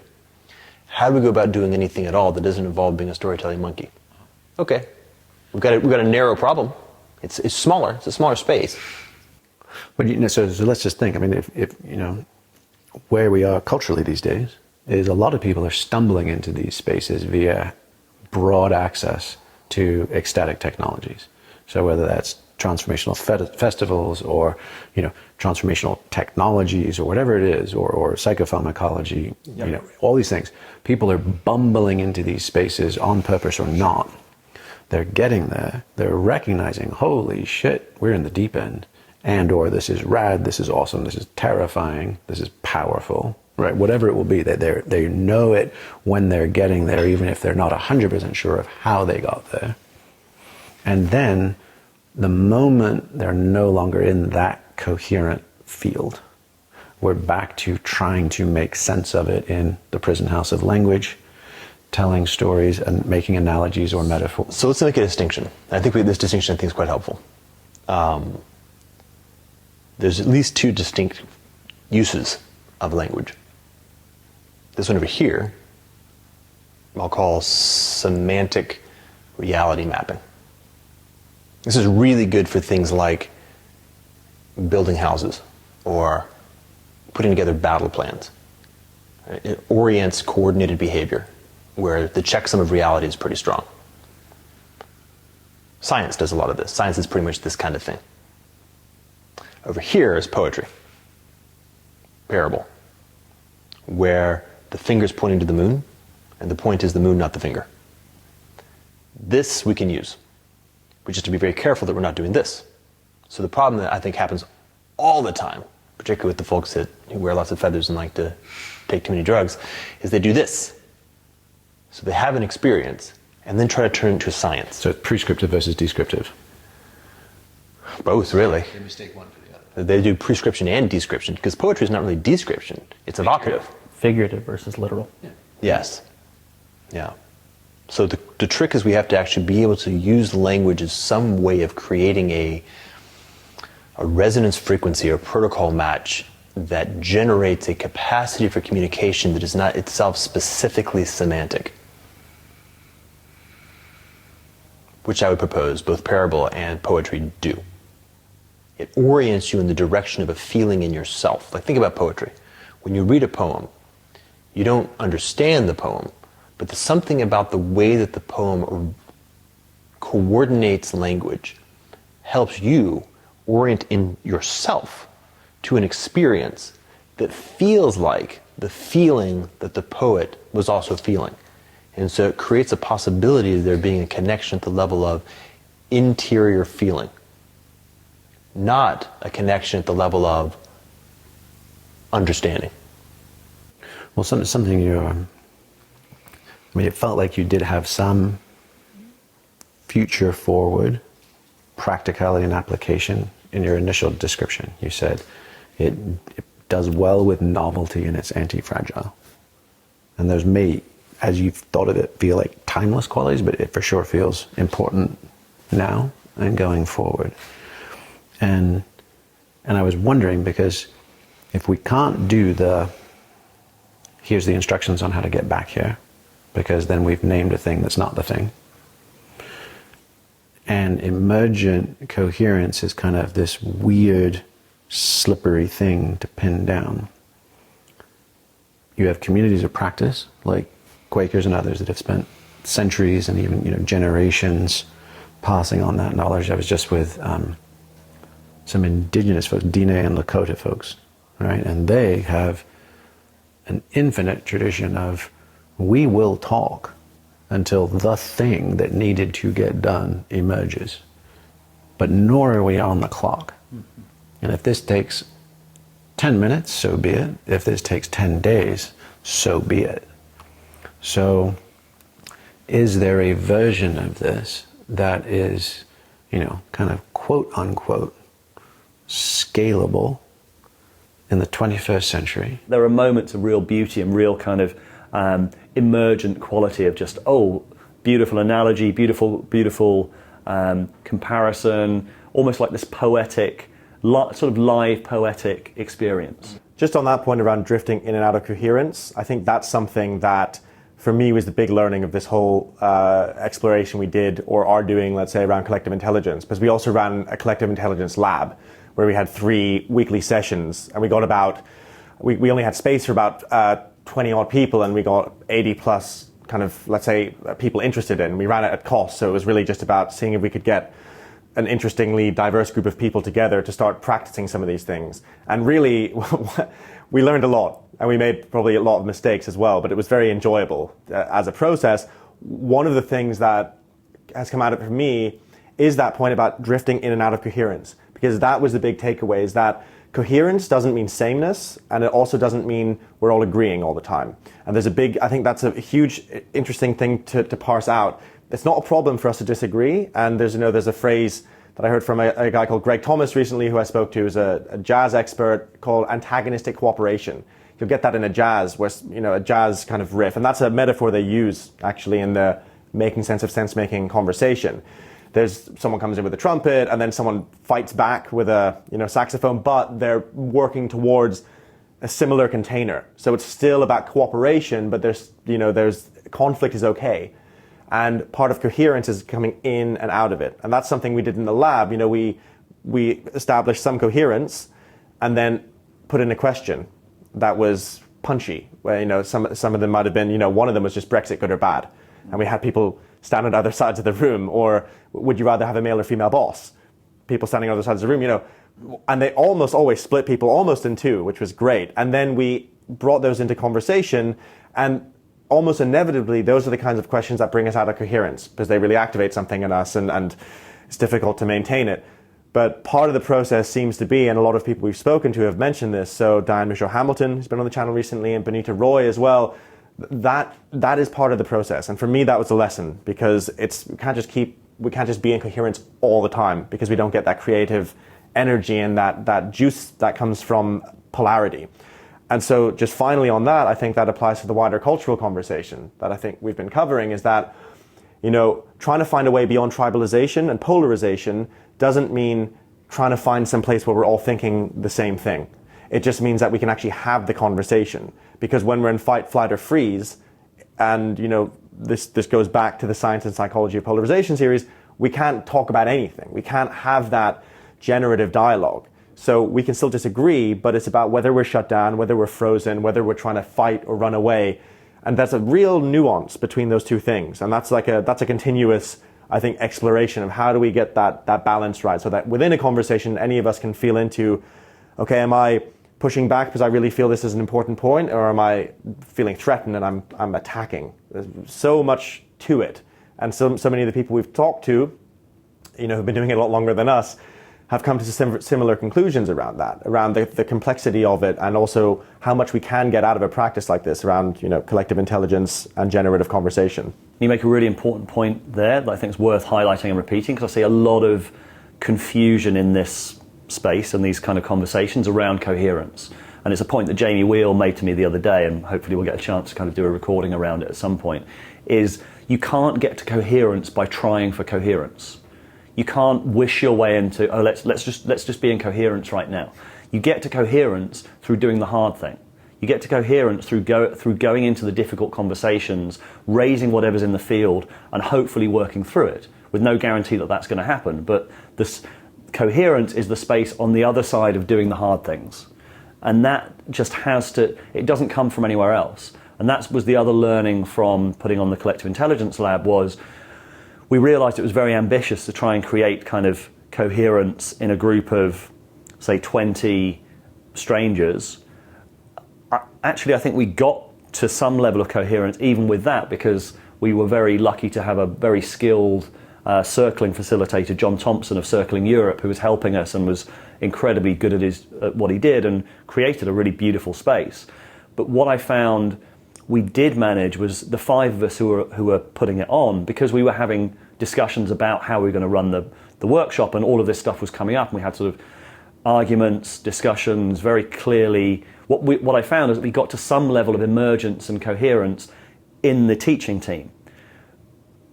How do we go about doing anything at all that doesn't involve being a storytelling monkey? Okay, we've got a narrow problem. It's smaller. It's a smaller space. But so let's just think. I mean, if where we are culturally these days is a lot of people are stumbling into these spaces via broad access to ecstatic technologies. So whether that's transformational festivals or transformational technologies or whatever it is, or psychopharmacology, all these things, people are bumbling into these spaces on purpose or not. They're getting there. They're recognizing, holy shit, we're in the deep end, and or this is rad, this is awesome, this is terrifying, this is powerful. Right, whatever it will be, they know it when they're getting there, even if they're not 100% sure of how they got there. And then, the moment they're no longer in that coherent field, we're back to trying to make sense of it in the prison house of language, telling stories and making analogies or metaphors. So let's make a distinction. I think this distinction is quite helpful. There's at least two distinct uses of language. This one over here, I'll call semantic reality mapping. This is really good for things like building houses or putting together battle plans. It orients coordinated behavior where the checksum of reality is pretty strong. Science does a lot of this. Science is pretty much this kind of thing. Over here is poetry, parable, where the finger's pointing to the moon, and the point is the moon, not the finger. This we can use. We just have to be very careful that we're not doing this. So the problem that I think happens all the time, particularly with the folks who wear lots of feathers and like to take too many drugs, is they do this. So they have an experience, and then try to turn it into a science. So it's prescriptive versus descriptive. Both, really. They mistake one for the other. They do prescription and description, because poetry is not really description, it's evocative. Figurative versus literal. Yeah. Yes. Yeah. So the trick is we have to actually be able to use language as some way of creating a resonance frequency or protocol match that generates a capacity for communication that is not itself specifically semantic. Which I would propose both parable and poetry do. It orients you in the direction of a feeling in yourself. Like, think about poetry. When you read a poem, you don't understand the poem, but there's something about the way that the poem coordinates language, helps you orient in yourself to an experience that feels like the feeling that the poet was also feeling. And so it creates a possibility of there being a connection at the level of interior feeling, not a connection at the level of understanding. Well, something it felt like you did have some future forward practicality and application in your initial description. You said it does well with novelty and it's anti-fragile. And those may, as you've thought of it, feel like timeless qualities, but it for sure feels important now and going forward. And I was wondering, because if we can't do here's the instructions on how to get back here, because then we've named a thing that's not the thing. And emergent coherence is kind of this weird, slippery thing to pin down. You have communities of practice, like Quakers and others, that have spent centuries and even generations passing on that knowledge. I was just with some indigenous folks, Diné and Lakota folks, right? And they have an infinite tradition of, we will talk until the thing that needed to get done emerges. But nor are we on the clock. And if this takes 10 minutes, so be it. If this takes 10 days, so be it. So is there a version of this that is, kind of quote unquote scalable in the 21st century? There are moments of real beauty and real kind of emergent quality of just, beautiful analogy, beautiful comparison, almost like this poetic, sort of live poetic experience. Just on that point around drifting in and out of coherence, I think that's something that for me was the big learning of this whole exploration we did or are doing, let's say, around collective intelligence, because we also ran a collective intelligence lab where we had 3 weekly sessions, and we got we only had space for about 20 odd people, and we got 80 plus kind of, let's say, people interested in. We ran it at cost, so it was really just about seeing if we could get an interestingly diverse group of people together to start practicing some of these things. And really, we learned a lot, and we made probably a lot of mistakes as well, but it was very enjoyable as a process. One of the things that has come out of it for me is that point about drifting in and out of coherence, because that was the big takeaway, is that coherence doesn't mean sameness, and it also doesn't mean we're all agreeing all the time. And I think that's a huge, interesting thing to parse out. It's not a problem for us to disagree, and there's a phrase that I heard from a guy called Greg Thomas recently, who I spoke to, who's a jazz expert, called antagonistic cooperation. You'll get that in a jazz, where, a jazz kind of riff, and that's a metaphor they use actually in the making sense of sense-making conversation. There's someone comes in with a trumpet, and then someone fights back with a saxophone, but they're working towards a similar container. So it's still about cooperation, but there's conflict is okay. And part of coherence is coming in and out of it. And that's something we did in the lab. We established some coherence and then put in a question that was punchy, where, some of them might have been, one of them was just Brexit good or bad. And we had people stand on other sides of the room, or would you rather have a male or female boss? People standing on other sides of the room, and they almost always split people almost in two, which was great. And then we brought those into conversation, and almost inevitably, those are the kinds of questions that bring us out of coherence, because they really activate something in us, and it's difficult to maintain it. But part of the process seems to be, and a lot of people we've spoken to have mentioned this, so Diane Michaud-Hamilton, who's been on the channel recently, and Benita Roy as well, that is part of the process. And for me, that was a lesson, because we can't just be in coherence all the time, because we don't get that creative energy and that juice that comes from polarity. And so just finally on that, I think that applies to the wider cultural conversation that I think we've been covering, is that, trying to find a way beyond tribalization and polarization doesn't mean trying to find some place where we're all thinking the same thing. It just means that we can actually have the conversation. Because when we're in fight, flight, or freeze, and this goes back to the Science and Psychology of Polarization series, we can't talk about anything. We can't have that generative dialogue. So we can still disagree, but it's about whether we're shut down, whether we're frozen, whether we're trying to fight or run away. And there's a real nuance between those two things. And that's a continuous I think, exploration of how do we get that balance right, so that within a conversation, any of us can feel into, okay, am I pushing back because I really feel this is an important point, or am I feeling threatened and I'm attacking? There's so much to it, and so many of the people we've talked to, who've been doing it a lot longer than us, have come to similar conclusions around that, around the complexity of it, and also how much we can get out of a practice like this around collective intelligence and generative conversation. You make a really important point there that I think is worth highlighting and repeating, because I see a lot of confusion in this space and these kind of conversations around coherence. And it's a point that Jamie Wheel made to me the other day, and hopefully we'll get a chance to kind of do a recording around it at some point, is you can't get to coherence by trying for coherence. You can't wish your way into, let's just be in coherence right now. You get to coherence through doing the hard thing. You get to coherence through going into the difficult conversations, raising whatever's in the field, and hopefully working through it, with no guarantee that that's going to happen. But this coherence is the space on the other side of doing the hard things. And that just it doesn't come from anywhere else. And that was the other learning from putting on the Collective Intelligence Lab, was we realized it was very ambitious to try and create kind of coherence in a group of, say, 20 strangers. Actually, I think we got to some level of coherence even with that, because we were very lucky to have a very skilled circling facilitator, John Thompson of Circling Europe, who was helping us and was incredibly good at what he did and created a really beautiful space. But what I found we did manage was the 5 of us who were putting it on, because we were having discussions about how we were going to run the workshop, and all of this stuff was coming up, and we had sort of arguments, discussions very clearly. What I found is that we got to some level of emergence and coherence in the teaching team,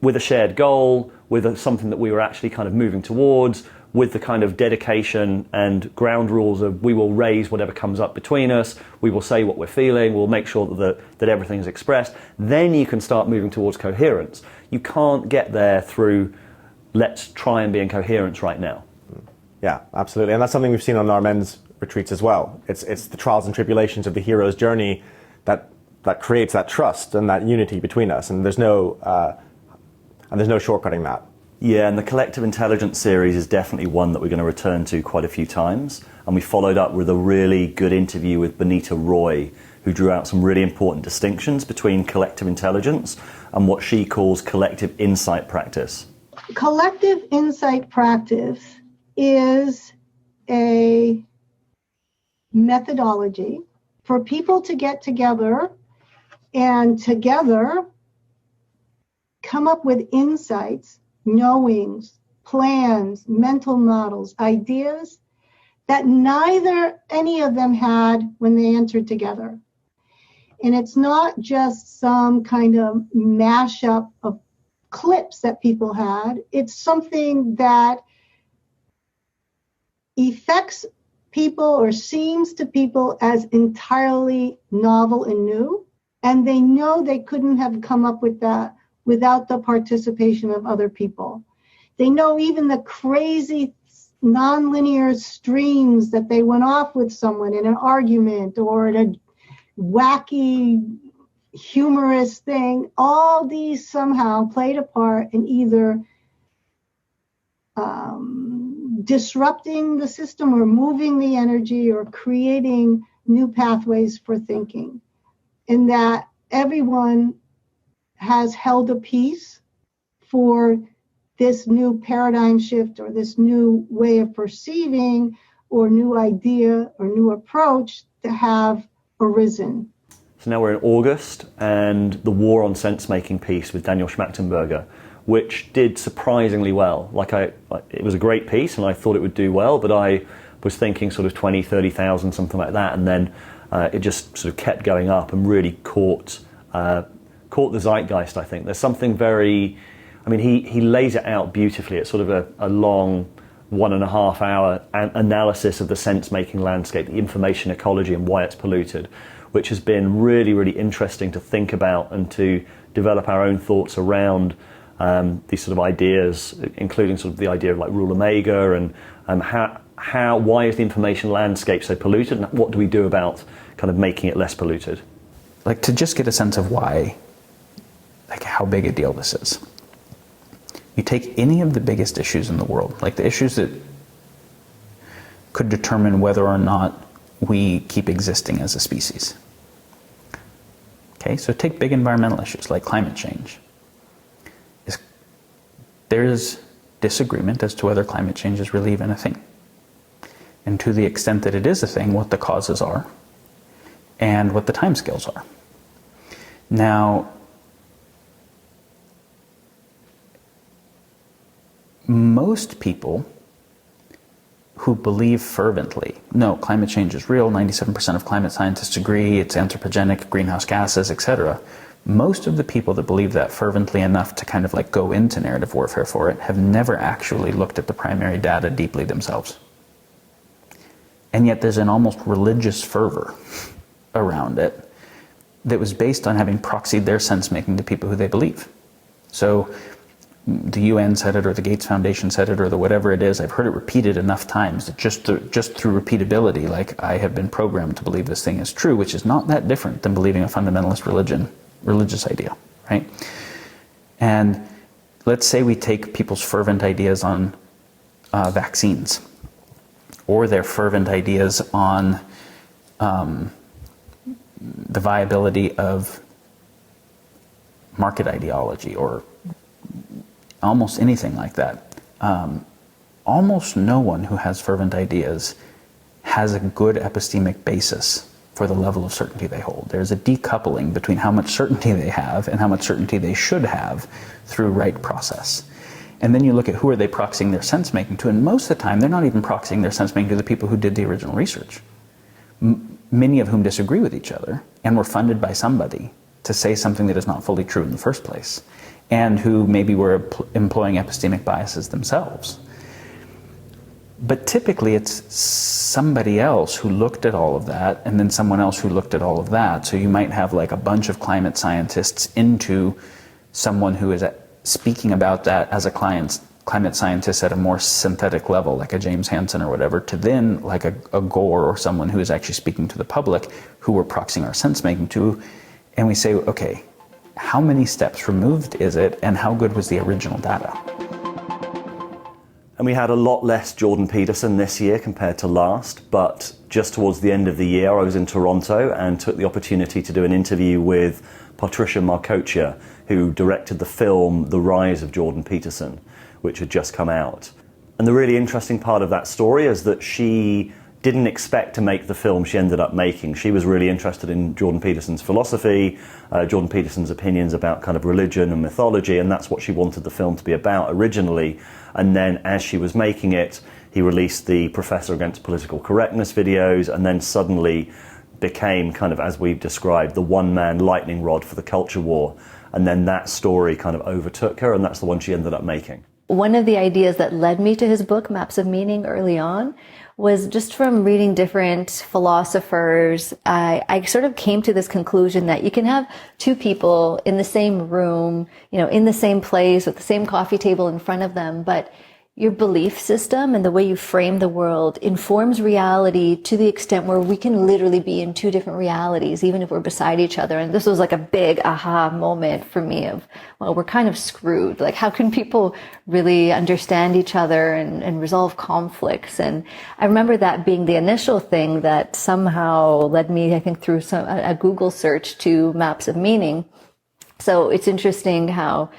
with a shared goal, with something that we were actually kind of moving towards, with the kind of dedication and ground rules of we will raise whatever comes up between us, we will say what we're feeling, we'll make sure that everything is expressed. Then you can start moving towards coherence. You can't get there through let's try and be in coherence right now. Yeah, absolutely. And that's something we've seen on our men's retreats as well. It's the trials and tribulations of the hero's journey that creates that trust and that unity between us. And there's no shortcutting that. Yeah, and the Collective Intelligence series is definitely one that we're going to return to quite a few times. And we followed up with a really good interview with Bonita Roy, who drew out some really important distinctions between collective intelligence and what she calls collective insight practice. Collective insight practice is a methodology for people to get together and together come up with insights, knowings, plans, mental models, ideas that neither any of them had when they entered together. And it's not just some kind of mashup of clips that people had. It's something that affects people or seems to people as entirely novel and new. And they know they couldn't have come up with that without the participation of other people. They know even the crazy nonlinear streams that they went off with someone in an argument or in a wacky, humorous thing, all these somehow played a part in either disrupting the system or moving the energy or creating new pathways for thinking. And that everyone has held a piece for this new paradigm shift or this new way of perceiving or new idea or new approach to have arisen. So now we're in August, and the War on Sense-Making piece with Daniel Schmachtenberger, which did surprisingly well. It was a great piece and I thought it would do well, but I was thinking sort of 20, 30,000, something like that, and then it just sort of kept going up and really caught the zeitgeist, I think. There's something very, he lays it out beautifully. It's sort of a long 1.5 hour analysis of the sense-making landscape, the information ecology and why it's polluted, which has been really, really interesting to think about and to develop our own thoughts around these sort of ideas, including sort of the idea of like rule omega and why is the information landscape so polluted, and what do we do about kind of making it less polluted? Like, to just get a sense of why, like how big a deal this is. You take any of the biggest issues in the world, like the issues that could determine whether or not we keep existing as a species. Okay, so take big environmental issues like climate change. There's disagreement as to whether climate change is really even a thing. And to the extent that it is a thing, what the causes are and what the timescales are. Now, most people who believe fervently, no, climate change is real, 97% of climate scientists agree, it's anthropogenic, greenhouse gases, etc. Most of the people that believe that fervently enough to kind of like go into narrative warfare for it have never actually looked at the primary data deeply themselves. And yet there's an almost religious fervor around it that was based on having proxied their sense-making to people who they believe. So the UN said it, or the Gates Foundation said it, or the whatever it is. I've heard it repeated enough times that just through repeatability, like I have been programmed to believe this thing is true, which is not that different than believing a fundamentalist religious idea, right? And let's say we take people's fervent ideas on vaccines, or their fervent ideas on the viability of market ideology, or almost anything like that. Almost no one who has fervent ideas has a good epistemic basis for the level of certainty they hold. There's a decoupling between how much certainty they have and how much certainty they should have through right process. And then you look at who are they proxying their sense-making to, and most of the time they're not even proxying their sense-making to the people who did the original research. Many of whom disagree with each other and were funded by somebody to say something that is not fully true in the first place, and who maybe were employing epistemic biases themselves. But typically it's somebody else who looked at all of that, and then someone else who looked at all of that. So you might have like a bunch of climate scientists into someone who is speaking about that as a climate scientist at a more synthetic level, like a James Hansen or whatever, to then like a Gore or someone who is actually speaking to the public, who we're proxying our sense-making to, and we say, okay, how many steps removed is it, and how good was the original data? And we had a lot less Jordan Peterson this year compared to last, but just towards the end of the year I was in Toronto and took the opportunity to do an interview with Patricia Marcoccia, who directed the film The Rise of Jordan Peterson, which had just come out. And the really interesting part of that story is that she didn't expect to make the film she ended up making. She was really interested in Jordan Peterson's philosophy, Jordan Peterson's opinions about kind of religion and mythology, and that's what she wanted the film to be about originally. And then as she was making it, he released the Professor Against Political Correctness videos, and then suddenly became kind of, as we've described, the one-man lightning rod for the culture war. And then that story kind of overtook her, and that's the one she ended up making. One of the ideas that led me to his book, Maps of Meaning, early on, was just from reading different philosophers. I sort of came to this conclusion that you can have two people in the same room, in the same place with the same coffee table in front of them, but your belief system and the way you frame the world informs reality to the extent where we can literally be in two different realities, even if we're beside each other. And this was like a big aha moment for me of, well, we're kind of screwed. Like, how can people really understand each other and resolve conflicts? And I remember that being the initial thing that somehow led me, I think, through a Google search to Maps of Meaning. So it's interesting how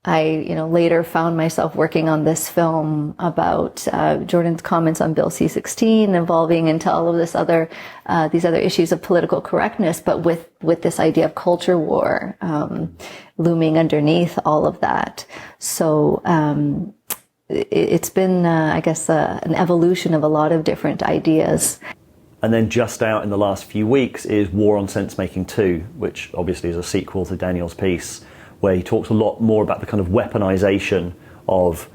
I, later found myself working on this film about Jordan's comments on Bill C-16, evolving into all of these other issues of political correctness, but with this idea of culture war looming underneath all of that. So it's been, I guess, an evolution of a lot of different ideas. And then just out in the last few weeks is War on Sense-Making 2, which obviously is a sequel to Daniel's piece, where he talks a lot more about the kind of weaponization of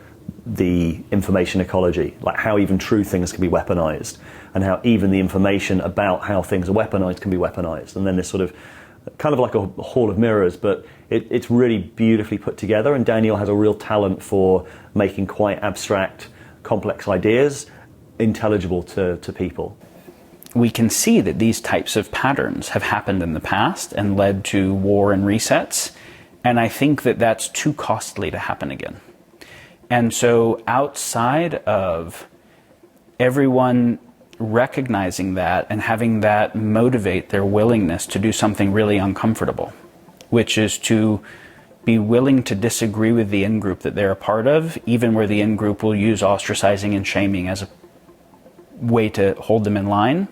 the information ecology, like how even true things can be weaponized, and how even the information about how things are weaponized can be weaponized. And then this sort of, kind of like a hall of mirrors, but it's really beautifully put together, and Daniel has a real talent for making quite abstract, complex ideas intelligible to people. We can see that these types of patterns have happened in the past and led to war and resets. And I think that that's too costly to happen again. And so outside of everyone recognizing that and having that motivate their willingness to do something really uncomfortable, which is to be willing to disagree with the in-group that they're a part of, even where the in-group will use ostracizing and shaming as a way to hold them in line,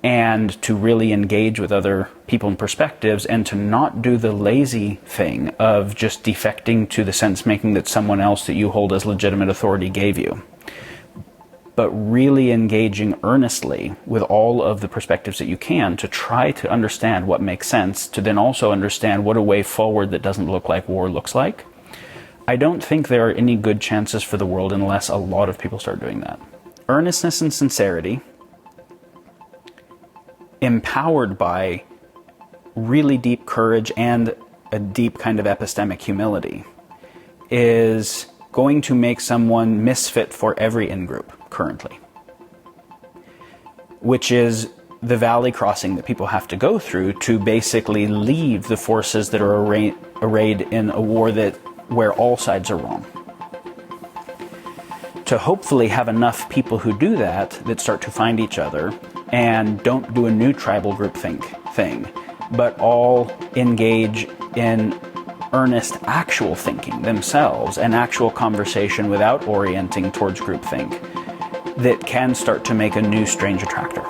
and to really engage with other people and perspectives, and to not do the lazy thing of just defecting to the sense-making that someone else that you hold as legitimate authority gave you, but really engaging earnestly with all of the perspectives that you can to try to understand what makes sense, to then also understand what a way forward that doesn't look like war looks like. I don't think there are any good chances for the world unless a lot of people start doing that. Earnestness and sincerity, empowered by really deep courage and a deep kind of epistemic humility, is going to make someone misfit for every in-group currently, which is the valley crossing that people have to go through to basically leave the forces that are arrayed in a war where all sides are wrong. To hopefully have enough people who do that start to find each other and don't do a new tribal groupthink thing, but all engage in earnest actual thinking themselves and actual conversation without orienting towards groupthink that can start to make a new strange attractor.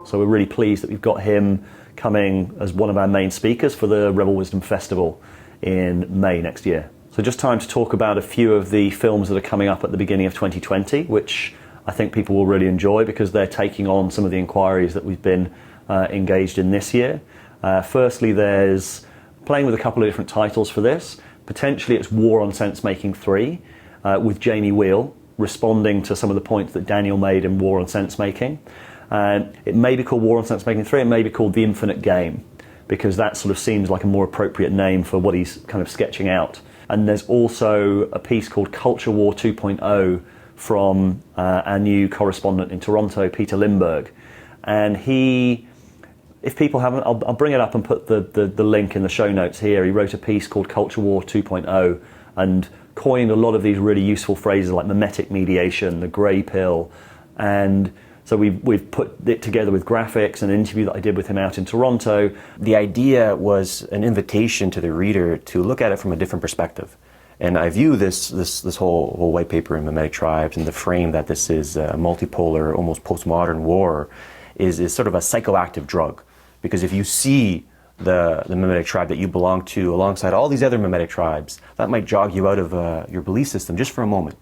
So we're really pleased that we've got him coming as one of our main speakers for the Rebel Wisdom Festival in May next year. So just time to talk about a few of the films that are coming up at the beginning of 2020, which I think people will really enjoy because they're taking on some of the inquiries that we've been engaged in this year. Firstly, there's playing with a couple of different titles for this. Potentially it's War on Sense-Making 3 with Jamie Wheal, responding to some of the points that Daniel made in War on Sense-Making. It may be called War on Sense-Making 3, it may be called The Infinite Game, because that sort of seems like a more appropriate name for what he's kind of sketching out. And there's also a piece called Culture War 2.0 from our new correspondent in Toronto, Peter Lindbergh. And he, if people haven't, I'll bring it up and put the link in the show notes here. He wrote a piece called Culture War 2.0 and coined a lot of these really useful phrases like mimetic mediation, the grey pill, and so we've put it together with graphics, an interview that I did with him out in Toronto. The idea was an invitation to the reader to look at it from a different perspective. And I view this whole white paper in Mimetic Tribes and the frame that this is a multipolar, almost postmodern war is sort of a psychoactive drug. Because if you see the Mimetic Tribe that you belong to alongside all these other Mimetic Tribes, that might jog you out of your belief system just for a moment.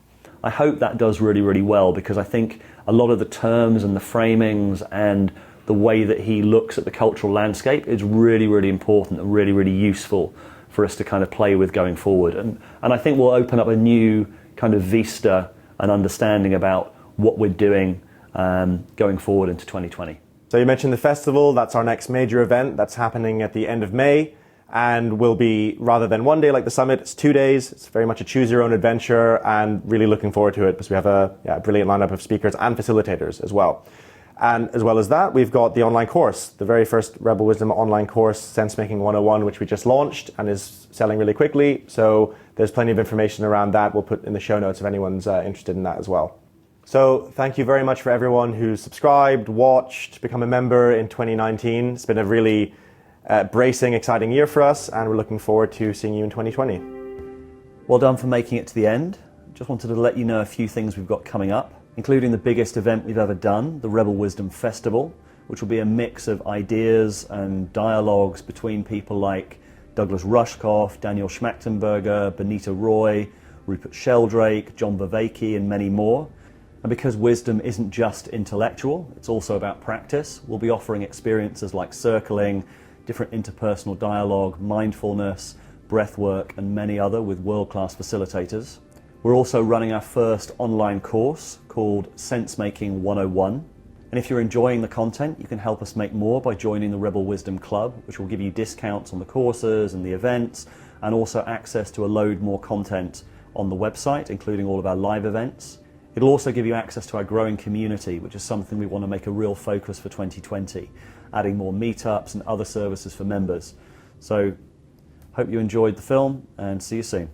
I hope that does really, really well, because I think a lot of the terms and the framings and the way that he looks at the cultural landscape is really, really important and really, really useful for us to kind of play with going forward. And I think we'll open up a new kind of vista and understanding about what we're doing going forward into 2020. So you mentioned the festival. That's our next major event. That's happening at the end of May. And will be, rather than one day like the summit, it's 2 days. It's very much a choose your own adventure, and really looking forward to it because we have a brilliant lineup of speakers and facilitators as well. And as well as that, we've got the online course, the very first Rebel Wisdom online course, Sense-Making 101, which we just launched and is selling really quickly. So there's plenty of information around that. We'll put in the show notes if anyone's interested in that as well. So thank you very much for everyone who's subscribed, watched, become a member in 2019. It's been a really bracing, exciting year for us, and we're looking forward to seeing you in 2020. Well done for making it to the end. Just wanted to let you know a few things we've got coming up, including the biggest event we've ever done, the Rebel Wisdom Festival, which will be a mix of ideas and dialogues between people like Douglas Rushkoff, Daniel Schmachtenberger, Benita Roy, Rupert Sheldrake, John Vervaeke, and many more. And because wisdom isn't just intellectual, it's also about practice, we'll be offering experiences like circling, different interpersonal dialogue, mindfulness, breathwork, and many other with world-class facilitators. We're also running our first online course called Sense-Making 101. And if you're enjoying the content, you can help us make more by joining the Rebel Wisdom Club, which will give you discounts on the courses and the events, and also access to a load more content on the website, including all of our live events. It'll also give you access to our growing community, which is something we want to make a real focus for 2020, adding more meetups and other services for members. So, hope you enjoyed the film, and see you soon.